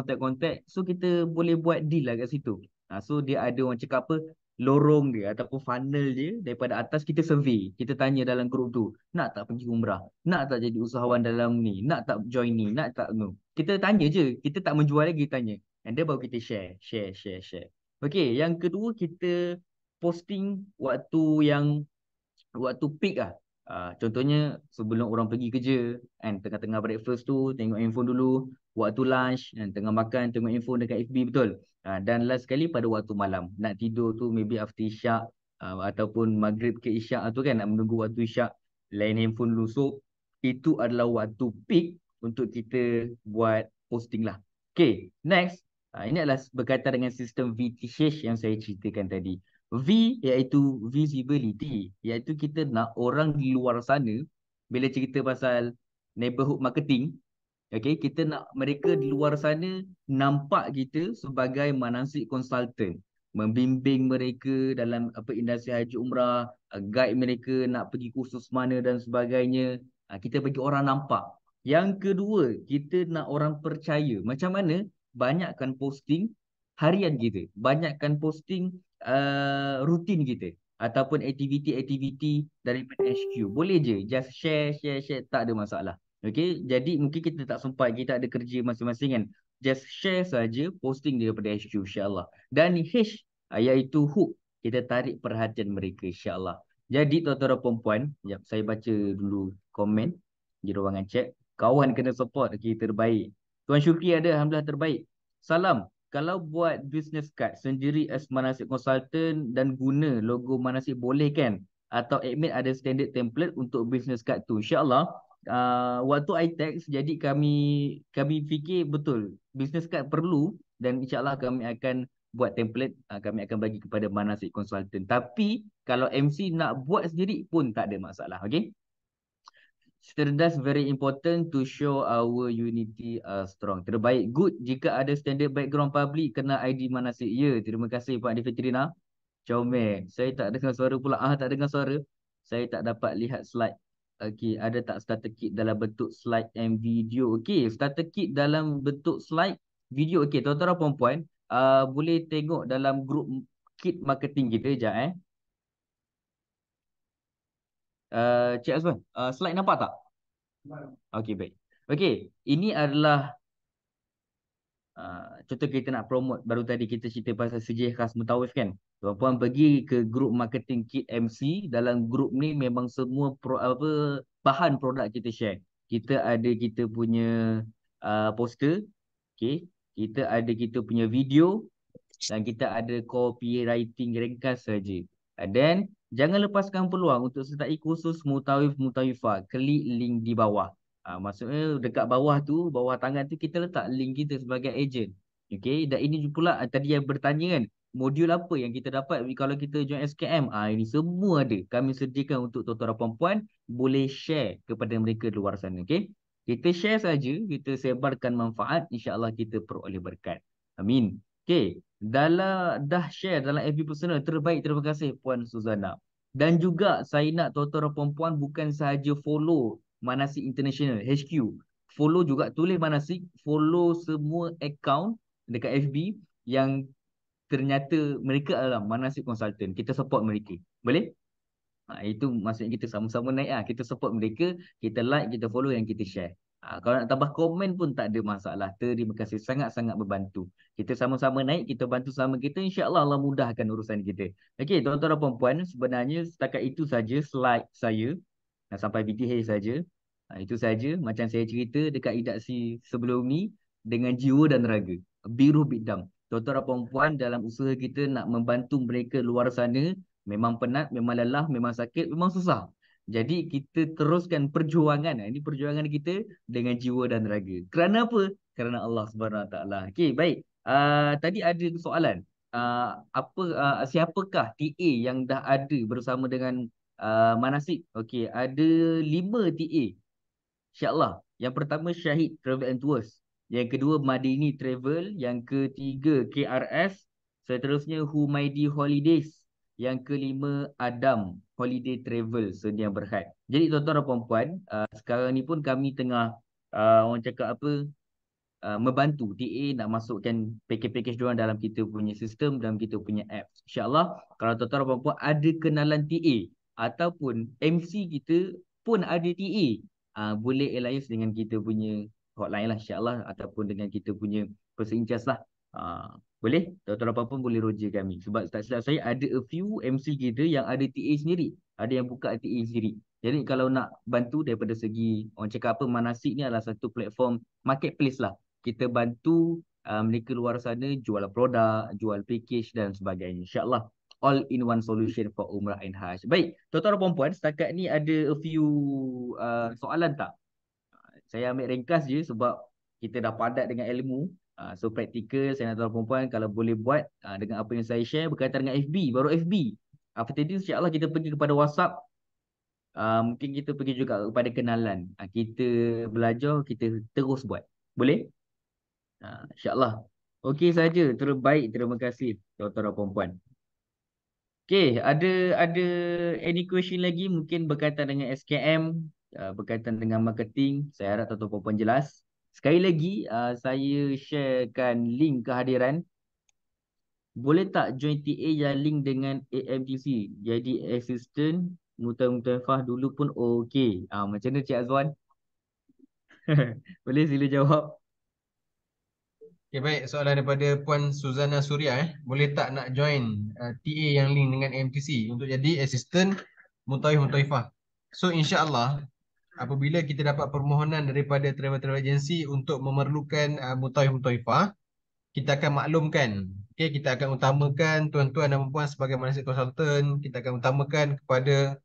So kita boleh buat deal lah kat situ. So dia ada orang cakap apa, lorong dia ataupun funnel dia daripada atas, kita survey. Kita tanya dalam grup tu, nak tak pergi umrah? Nak tak jadi usahawan dalam ni? Nak tak join ni? Nak tak no? Kita tanya je. Kita tak menjual lagi, tanya. And then baru kita share. Okay, yang kedua kita posting waktu peak lah. Contohnya sebelum orang pergi kerja kan, tengah-tengah breakfast tu tengok handphone dulu, waktu lunch kan, tengah makan tengok handphone dekat FB betul. Dan last sekali pada waktu malam nak tidur tu, maybe after isyak ataupun maghrib ke isyak tu kan, nak menunggu waktu isyak, lain handphone dulu. So itu adalah waktu peak untuk kita buat posting lah. Okay, next. Ini adalah berkaitan dengan sistem VTH yang saya ceritakan tadi. V iaitu visibility, iaitu kita nak orang di luar sana, bila cerita pasal neighborhood marketing, okay, kita nak mereka di luar sana nampak kita sebagai Manasik Consultant, membimbing mereka dalam industri haji umrah, guide mereka nak pergi kursus mana dan sebagainya. Kita bagi orang nampak. Yang kedua, kita nak orang percaya. Macam mana? Banyakkan posting harian kita, banyakkan posting rutin kita ataupun aktiviti-aktiviti daripada HQ. Boleh je, just share, tak ada masalah. Okay, jadi mungkin kita tak sempat, kita ada kerja masing-masing kan. Just share saja posting daripada HQ, insyaAllah. Dan H iaitu hook, kita tarik perhatian mereka, insyaAllah. Jadi tuan-tuan dan puan-puan, saya baca dulu komen. di ruangan chat. Kawan kena support, okay, terbaik. Tuan Syukri ada, alhamdulillah terbaik. Salam. Kalau buat business card sendiri as Manasik Consultant dan guna logo Manasik boleh kan? Atau admin ada standard template untuk business card tu? InsyaAllah. Waktu I text, jadi kami fikir betul business card perlu, dan insyaAllah kami akan buat template, kami akan bagi kepada Manasik Consultant. Tapi kalau MC nak buat sendiri pun tak ada masalah. Okay? Cerdas very important to show our unity strong. Terbaik. Good jika ada standard background public kena ID Manasik. Ya, terima kasih Pak Adi Fitrina. Comel. Saya tak dengar suara pula. Tak dengar suara. Saya tak dapat lihat slide. Okey, ada tak starter kit dalam bentuk slide and video? Okey, starter kit dalam bentuk slide, video. Okey, tuan-tuan dan puan-puan, boleh tengok dalam grup kit marketing kita sekejap Cik Azwan, slide nampak tak? Okey, baik. Okey, ini adalah contoh kita nak promote. Baru tadi kita cerita pasal sejarah khas Mutawif kan. Tuan-puan pergi ke grup marketing kit MC. Dalam grup ni memang semua bahan produk kita share. Kita punya poster. Okay. Kita ada kita punya video. Dan kita ada copywriting ringkas saja. Dan jangan lepaskan peluang untuk sertai kursus Mutawif-Mutawifah. Klik link di bawah. Maksudnya dekat bawah tu, bawah tangan tu kita letak link kita sebagai agent. Okay. Dan ini pula tadi yang bertanya kan, modul apa yang kita dapat kalau kita join SKM. Ini semua ada. Kami sediakan untuk tuan-tuan dan puan-puan boleh share kepada mereka di luar sana. Okay. Kita share saja, kita sebarkan manfaat, insya-Allah kita peroleh berkat. Amin. Okay. Dah share dalam FB personal. Terbaik, terima kasih Puan Suzana. Dan juga saya nak tuan-tuan dan puan-puan bukan sahaja follow Manasik International HQ. Follow juga, tulis Manasik, follow semua account dekat FB yang ternyata mereka adalah Manasik Consultant. Kita support mereka. Boleh? Itu maksudnya kita sama-sama naik. Kita support mereka, kita like, kita follow, yang kita share. Kalau nak tambah komen pun tak ada masalah. Terima kasih, sangat-sangat membantu. Kita sama-sama naik, kita bantu sama kita, insya-Allah Allah mudahkan urusan kita. Okey, tuan-tuan dan puan-puan, sebenarnya setakat itu saja slide saya. Sampai BTH saja. Itu saja macam saya cerita dekat redaksi sebelum ni, dengan jiwa dan raga. Biruh bidam. Tuan-tuan dan puan-puan, dalam usaha kita nak membantu mereka luar sana, memang penat, memang lelah, memang sakit, memang susah. Jadi kita teruskan perjuangan. Ini perjuangan kita dengan jiwa dan raga. Kerana apa? Kerana Allah Subhanahu Wa Taala. Okey, baik. Tadi ada soalan. Siapakah TA yang dah ada bersama dengan Manasik? Okey, ada 5 TA. InsyaAllah. Yang pertama Syahid Travel and Tours. Yang kedua Madini Travel. Yang ketiga KRS. Seterusnya Humaidi Holidays. Yang kelima Adam Holiday Travel Sedia Berhad. Jadi tuan-tuan dan puan-puan, sekarang ni pun kami tengah orang cakap apa, membantu TA nak masukkan package-package diorang dalam kita punya sistem, dalam kita punya apps. InsyaAllah kalau tuan-tuan dan puan-puan ada kenalan TA ataupun MC kita pun ada TA, boleh alliance dengan kita punya hotline lah, insyaAllah, ataupun dengan kita punya person in charge lah. Boleh, tuan-tuan dan puan-puan boleh roger kami. Sebab tak silap saya ada a few MC kita yang ada TA sendiri, ada yang buka TA sendiri. Jadi kalau nak bantu daripada segi orang cakap apa, Manasik ni adalah satu platform marketplace lah. Kita bantu mereka luar sana jual produk, jual package dan sebagainya. InsyaAllah all in one solution for Umrah and Hajj. Baik, tuan-tuan dan puan-puan, setakat ni ada a few soalan tak? Saya ambil ringkas je sebab kita dah padat dengan ilmu. So praktikal, saya nak tahu perempuan kalau boleh buat dengan apa yang saya share berkaitan dengan FB, baru FB. After this insya-Allah kita pergi kepada WhatsApp. Mungkin kita pergi juga kepada kenalan. Kita belajar, kita terus buat. Boleh? InsyaAllah. Okey saja, terbaik. Terima kasih tuan-tuan dan puan-puan. Okey, ada any question lagi mungkin berkaitan dengan SKM, berkaitan dengan marketing. Saya harap tuan-tuan dan puan-puan jelas. Sekali lagi, saya sharekan link kehadiran. Boleh tak join TA yang link dengan AMTC? Jadi assistant Mutawif-Mutawifah dulu pun okey. Macam mana Cik Azwan? Boleh sila jawab. Okay, baik. Soalan daripada Puan Suzana Suria. Boleh tak nak join TA yang link dengan AMTC untuk jadi assistant Mutawif-Mutawifah? So insya-Allah apabila kita dapat permohonan daripada travel agency untuk memerlukan mutawif-mutawifah, kita akan maklumkan. Okay, kita akan utamakan tuan-tuan dan puan sebagai manasik konsultan. Kita akan utamakan kepada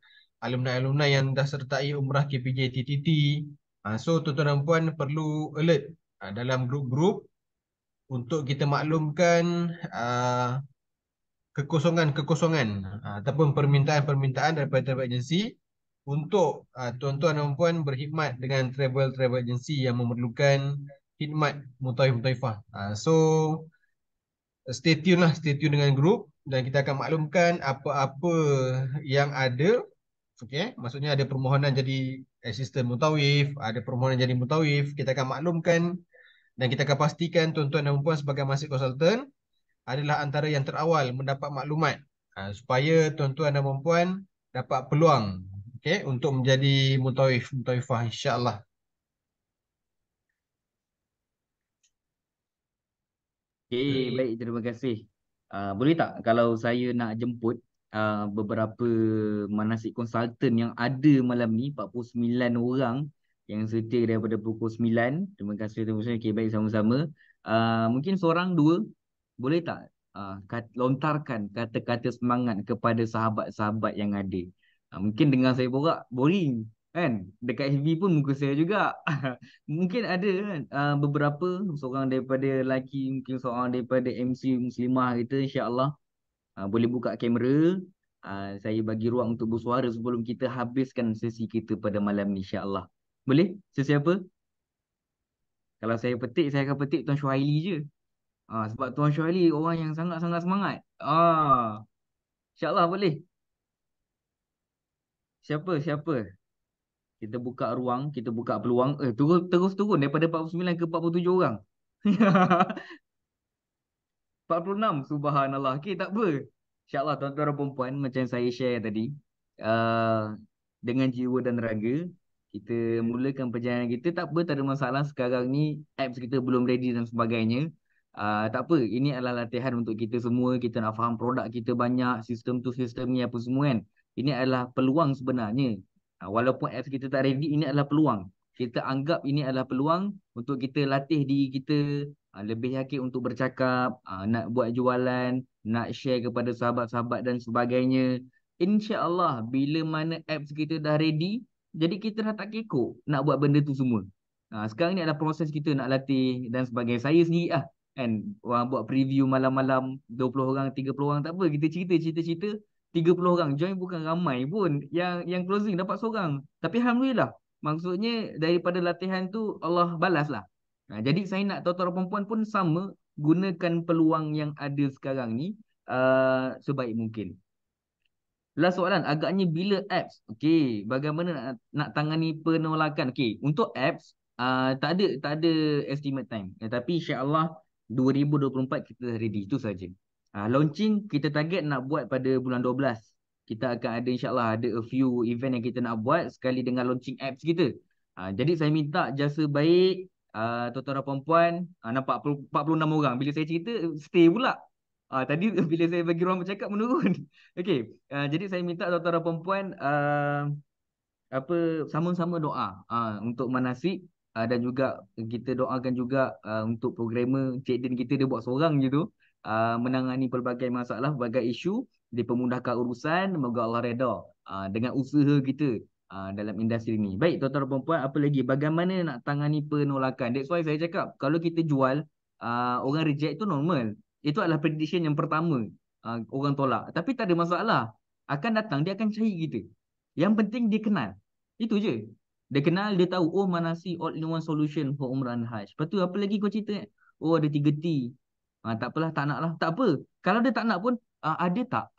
alumni-alumni yang dah sertai umrah KPJ TTT. So tuan-tuan dan puan perlu alert dalam grup-grup untuk kita maklumkan kekosongan-kekosongan ataupun permintaan-permintaan daripada travel agency untuk tuan-tuan dan puan berkhidmat dengan travel agency yang memerlukan khidmat mutawif-mutawifah. So stay tune dengan grup dan kita akan maklumkan apa-apa yang ada. Okey, maksudnya ada permohonan jadi asisten mutawif, ada permohonan jadi mutawif, kita akan maklumkan dan kita akan pastikan tuan-tuan dan puan sebagai manasik konsultan adalah antara yang terawal mendapat maklumat supaya tuan-tuan dan puan dapat peluang untuk menjadi mutawifah insya-Allah. Okay, baik, terima kasih. Boleh tak kalau saya nak jemput beberapa manasik konsultan yang ada malam ni, 49 orang yang setia daripada pukul 9. Terima kasih, terima kasih. Okay, baik, sama-sama. Mungkin seorang dua, boleh tak lontarkan kata-kata semangat kepada sahabat-sahabat yang ada. Mungkin dengan saya borak, boring. Kan? Dekat FB pun muka saya juga. Mungkin ada kan beberapa, seorang daripada lelaki, mungkin seorang daripada MC Muslimah kita, insya-Allah boleh buka kamera. Saya bagi ruang untuk bersuara sebelum kita habiskan sesi kita pada malam ni, insya-Allah. Boleh? Sesiapa? Kalau saya petik, saya akan petik Tuan Syuhaili je. Sebab Tuan Syuhaili orang yang sangat-sangat semangat. Insya-Allah boleh. Siapa? Kita buka ruang, kita buka peluang. Terus turun daripada 49 ke 47 orang. 46, subhanallah. Okey, tak apa. InsyaAllah tuan-tuan dan puan-puan, macam saya share tadi, dengan jiwa dan raga, kita mulakan perjalanan kita. Tak apa, tak ada masalah. Sekarang ni apps kita belum ready dan sebagainya. Tak apa, ini adalah latihan untuk kita semua. Kita nak faham produk kita banyak, sistem tu sistem ni apa semua kan. Ini adalah peluang sebenarnya. Walaupun apps kita tak ready, ini adalah peluang. Kita anggap ini adalah peluang untuk kita latih diri kita lebih yakin untuk bercakap, nak buat jualan, nak share kepada sahabat-sahabat dan sebagainya. InsyaAllah bila mana apps kita dah ready, jadi kita dah tak kekok nak buat benda tu semua. Sekarang ni adalah proses kita nak latih dan sebagainya. Saya sendiri kan, orang buat preview malam-malam 20 orang, 30 orang, tak apa, kita cerita 30 orang join, bukan ramai pun. Yang closing dapat seorang. Tapi alhamdulillah, maksudnya daripada latihan tu Allah balas lah. Jadi saya nak tuan-tuan perempuan pun sama, gunakan peluang yang ada sekarang ni sebaik mungkin. Last soalan, agaknya bila apps, okey, bagaimana nak tangani penolakan? Okey, untuk apps tak ada estimate time. Tapi insya-Allah 2024 kita ready, itu saja. Launching kita target nak buat pada bulan 12. Kita akan ada insya-Allah ada a few event yang kita nak buat sekali dengan launching apps kita. Jadi saya minta jasa baik tuan-tuan dan puan-puan, nampak 46 orang. Bila saya cerita stay pula. Tadi bila saya bagi ruang bercakap menurun. Okey, jadi saya minta tuan-tuan dan puan-puan sama-sama doa untuk manasik, dan juga kita doakan juga untuk programmer Cik Din kita, dia buat seorang je tu, menangani pelbagai masalah, pelbagai isu, dipermudahkan urusan, semoga Allah reda dengan usaha kita dalam industri ni. Baik tuan-tuan dan puan-puan, apa lagi, bagaimana nak tangani penolakan? That's why saya cakap kalau kita jual orang reject tu normal. Itu adalah prediction yang pertama, orang tolak. Tapi tak ada masalah, akan datang, dia akan cari kita. Yang penting dia kenal. Itu je. Dia kenal, dia tahu, oh Manasik all-in-one solution for Umrah and Hajj. Lepas tu apa lagi kau cerita? Oh ada 3T. Tak apalah, tak nak lah. Tak apa. Kalau dia tak nak pun, ada tak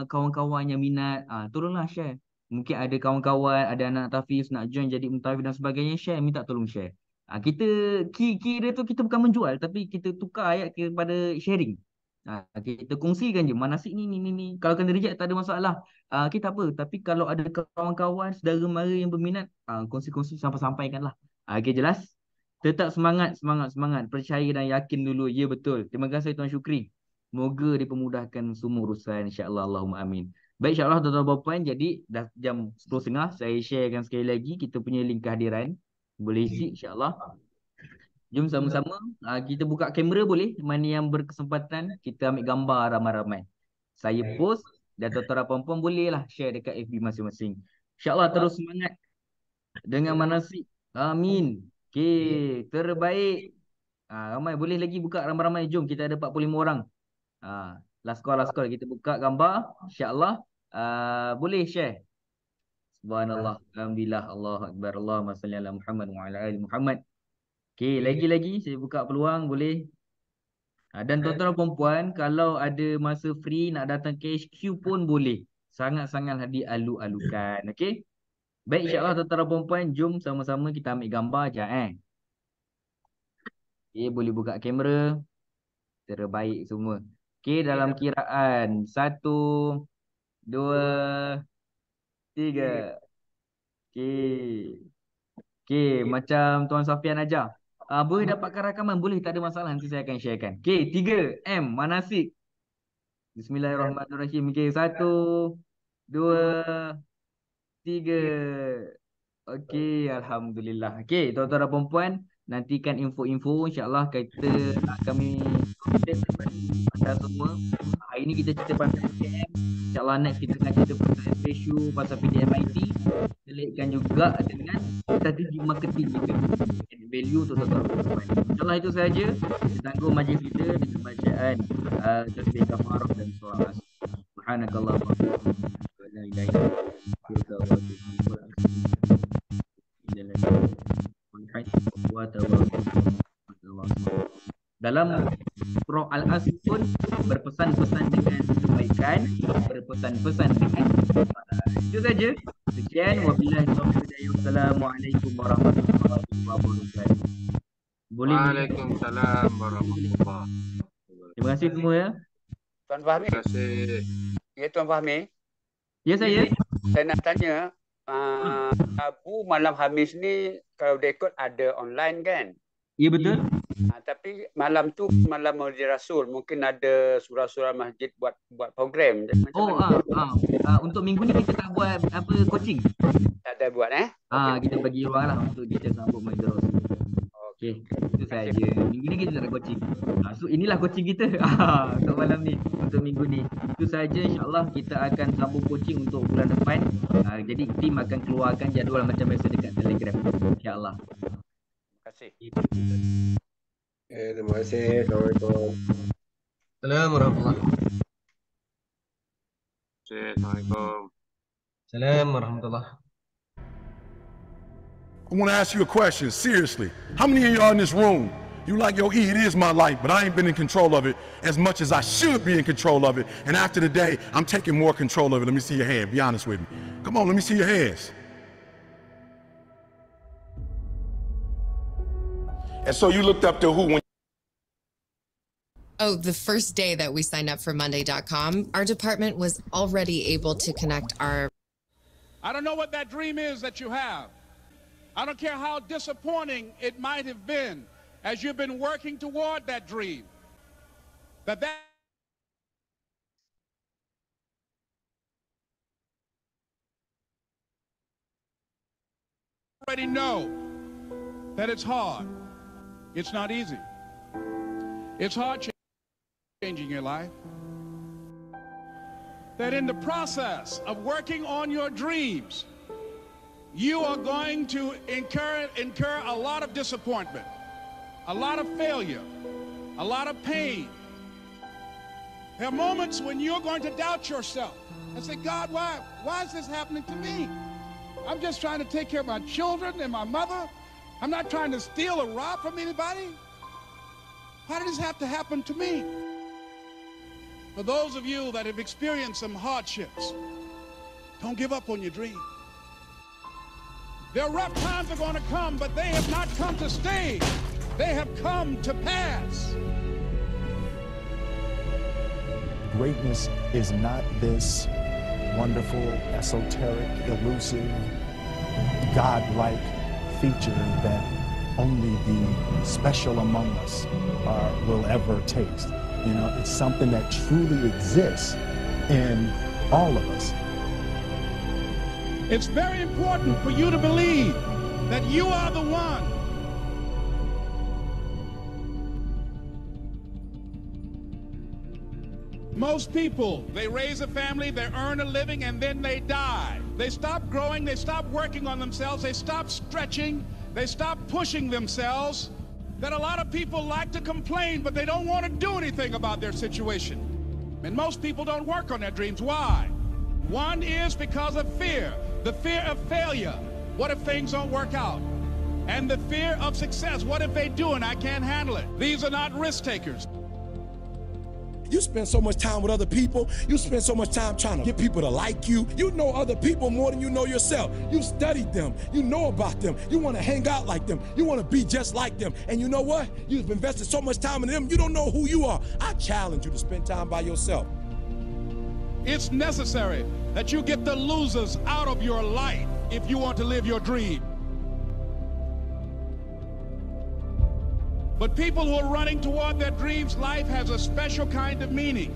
kawan-kawan yang minat? Tolonglah share. Mungkin ada kawan-kawan, ada anak tahfiz nak join jadi mutawif dan sebagainya, share, minta tolong share. Kita kira tu kita bukan menjual, tapi kita tukar ayat kepada sharing. Kita kongsikan je manasik ni. Kalau kena reject tak ada masalah. Kita apa? Tapi kalau ada kawan-kawan, saudara mara yang berminat, kongsi-kongsi sampaikanlah. Okay, jelas? Tetap semangat. Percaya dan yakin dulu. Ya betul. Terima kasih Tuan Syukri. Moga dipermudahkan semua urusan, insya-Allah. Allahumma amin. Baik, insyaAllah tuan-tuan dan puan, jadi dah jam 10.30 saya sharekan sekali lagi kita punya link kehadiran. Boleh isi insyaAllah. Jom sama-sama kita buka kamera boleh. Mana yang berkesempatan kita ambil gambar ramai-ramai. Saya post dan tuan-tuan dan puan bolehlah share dekat FB masing-masing. InsyaAllah terus semangat dengan manasik. Amin. Okey, terbaik. Ramai boleh lagi buka ramai-ramai. Jom kita ada 45 orang. Last call kita buka gambar. InsyaAllah boleh share. Subhanallah. Alhamdulillah. Allahu Akbar. Allahumma salli ala Muhammad wa ala ali Muhammad. Okey, lagi-lagi saya buka peluang boleh. Dan tuan-tuan dan puan, kalau ada masa free nak datang ke HQ pun boleh. Sangat-sangat dialu-alukan. Okey. Baik, insyaAllah tuan-tuan dan puan, jom sama-sama kita ambil gambar je. Okey, boleh buka kamera. Terbaik semua. Okey, dalam kiraan 1, 2, 3. Okey. Okey, macam Tuan Safian ajar. Boleh dapatkan rakaman? Boleh, tak ada masalah. Nanti saya akan sharekan. Okey, 3M, manasik. Bismillahirrahmanirrahim. Okey, 1, 2, 3. Okey, Alhamdulillah. Okey, tuan-tuan dan puan, nantikan info-info. InsyaAllah kami update kepada anda semua. Hari ini kita cerita pasal PDM. InsyaAllah next kita akan cerita pasal FSU, pasal PDM IT. Selitkan juga dengan strategi marketing kita. Add value untuk tuan-tuan dan puan. InsyaAllah itu sahaja. Kita tangguh majlis kita dengan bacaan tasbih kafarah dan surah As. Subhanakallah wa bihamdika. Dalam surah Al-Asr pun berpesan-pesan dengan kebaikan, berpesan-pesan dengan itu saja. Sekian, wabillahi taufiq. Assalamualaikum warahmatullahi wabarakatuh. Boleh. Waalaikumsalam warahmatullahi wabarakatuh. Terima kasih semua ya. Tuan Fahmi. Terima kasih. Ya, Tuan Fahmi. Ya, saya. Saya nak tanya, Abu malam Khamis ni kalau dia ikut ada online kan? Ya, betul. Tapi malam tu malam Maulid Rasul, mungkin ada surah-surah masjid buat program. Untuk minggu ni kita tak buat apa coaching. Tak ada buat Kita bagi ruang lah untuk kita sambung Maulid Rasul. Okey, itu saja. Minggu ni kita tak ada coaching. So inilah coaching kita untuk malam ni, untuk minggu ni. Itu saja, insya-Allah kita akan sambung coaching untuk bulan depan. Jadi tim akan keluarkan jadual macam biasa dekat Telegram. Insya-Allah. Terima kasih. Terima kasih. Assalamualaikum. Assalamualaikum warahmatullahi Assalamualaikum. Assalamualaikum warahmatullahi. I want to ask you a question, seriously. How many of y'all in this room, you like, yo, it is my life, but I ain't been in control of it as much as I should be in control of it. And after the day, I'm taking more control of it. Let me see your hand. Be honest with me. Come on, let me see your hands. And so you looked up to who when the first day that we signed up for Monday.com, our department was already able to connect our... I don't know what that dream is that you have. I don't care how disappointing it might have been as you've been working toward that dream. That already know that it's hard. It's not easy. It's hard changing your life. That in the process of working on your dreams, you are going to incur a lot of disappointment, a lot of failure, a lot of pain. There are moments when you're going to doubt yourself and say, God, why is this happening to me? I'm just trying to take care of my children and my mother. I'm not trying to steal or rob from anybody. Why did this have to happen to me? For those of you that have experienced some hardships, don't give up on your dream. Their rough times are going to come, but they have not come to stay. They have come to pass. Greatness is not this wonderful, esoteric, elusive, God-like feature that only the special among us will ever taste. You know, it's something that truly exists in all of us. It's very important for you to believe that you are the one. Most people, they raise a family, they earn a living, and then they die. They stop growing, they stop working on themselves, they stop stretching, they stop pushing themselves. That a lot of people like to complain, but they don't want to do anything about their situation. And most people don't work on their dreams. Why? One is because of fear. The fear of failure. What if things don't work out? And the fear of success. What if they do and I can't handle it? These are not risk takers. You spend so much time with other people. You spend so much time trying to get people to like you. You know other people more than you know yourself. You studied them. You know about them. You want to hang out like them. You want to be just like them. And you know what? You've invested so much time in them, you don't know who you are. I challenge you to spend time by yourself. It's necessary that you get the losers out of your life if you want to live your dream. But people who are running toward their dreams, life has a special kind of meaning.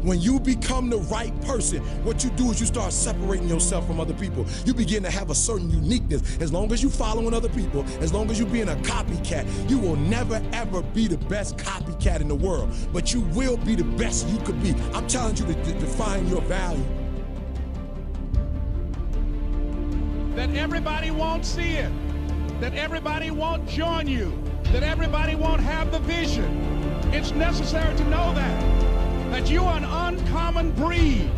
When you become the right person, what you do is you start separating yourself from other people. You begin to have a certain uniqueness. As long as you following other people, as long as you being a copycat, you will never ever be the best copycat in the world. But you will be the best you could be. I'm challenging you to define your value. That everybody won't see it. That everybody won't join you, that everybody won't have the vision. It's necessary to know that you are an uncommon breed.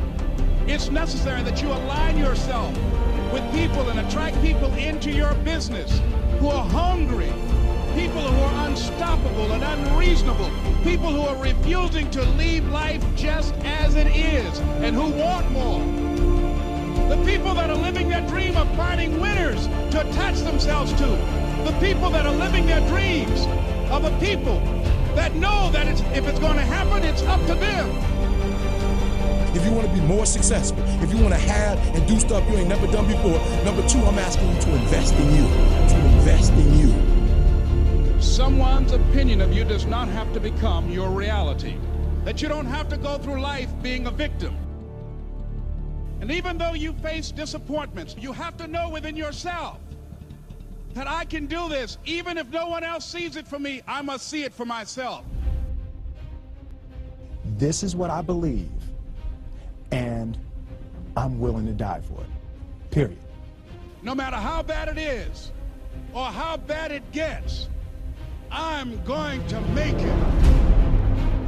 It's necessary that you align yourself with people and attract people into your business who are hungry, people who are unstoppable and unreasonable, people who are refusing to leave life just as it is and who want more. The people that are living their dream of finding winners to attach themselves to. The people that are living their dreams are the people that know that if it's going to happen, it's up to them. If you want to be more successful, if you want to have and do stuff you ain't never done before, number two, I'm asking you to invest in you. To invest in you. Someone's opinion of you does not have to become your reality. That you don't have to go through life being a victim. And even though you face disappointments, you have to know within yourself that I can do this. Even if no one else sees it for me, I must see it for myself. This is what I believe, and I'm willing to die for it, period. No matter how bad it is or how bad it gets, I'm going to make it.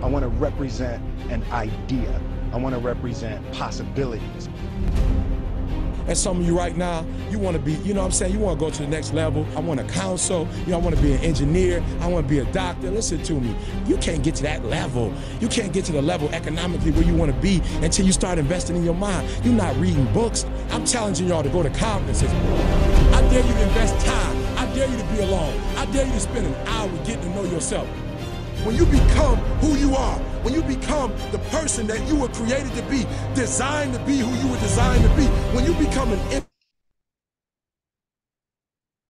I want to represent an idea. I want to represent possibilities. And some of you right now, you want to be, you know what I'm saying, you want to go to the next level. I want to counsel, you know, I want to be an engineer, I want to be a doctor. Listen to me, you can't get to that level. You can't get to the level economically where you want to be until you start investing in your mind. You're not reading books. I'm challenging y'all to go to conferences. I dare you to invest time. I dare you to be alone. I dare you to spend an hour getting to know yourself. When you become who you are, when you become the person that you were created to be, designed to be who you were designed to be, when you become an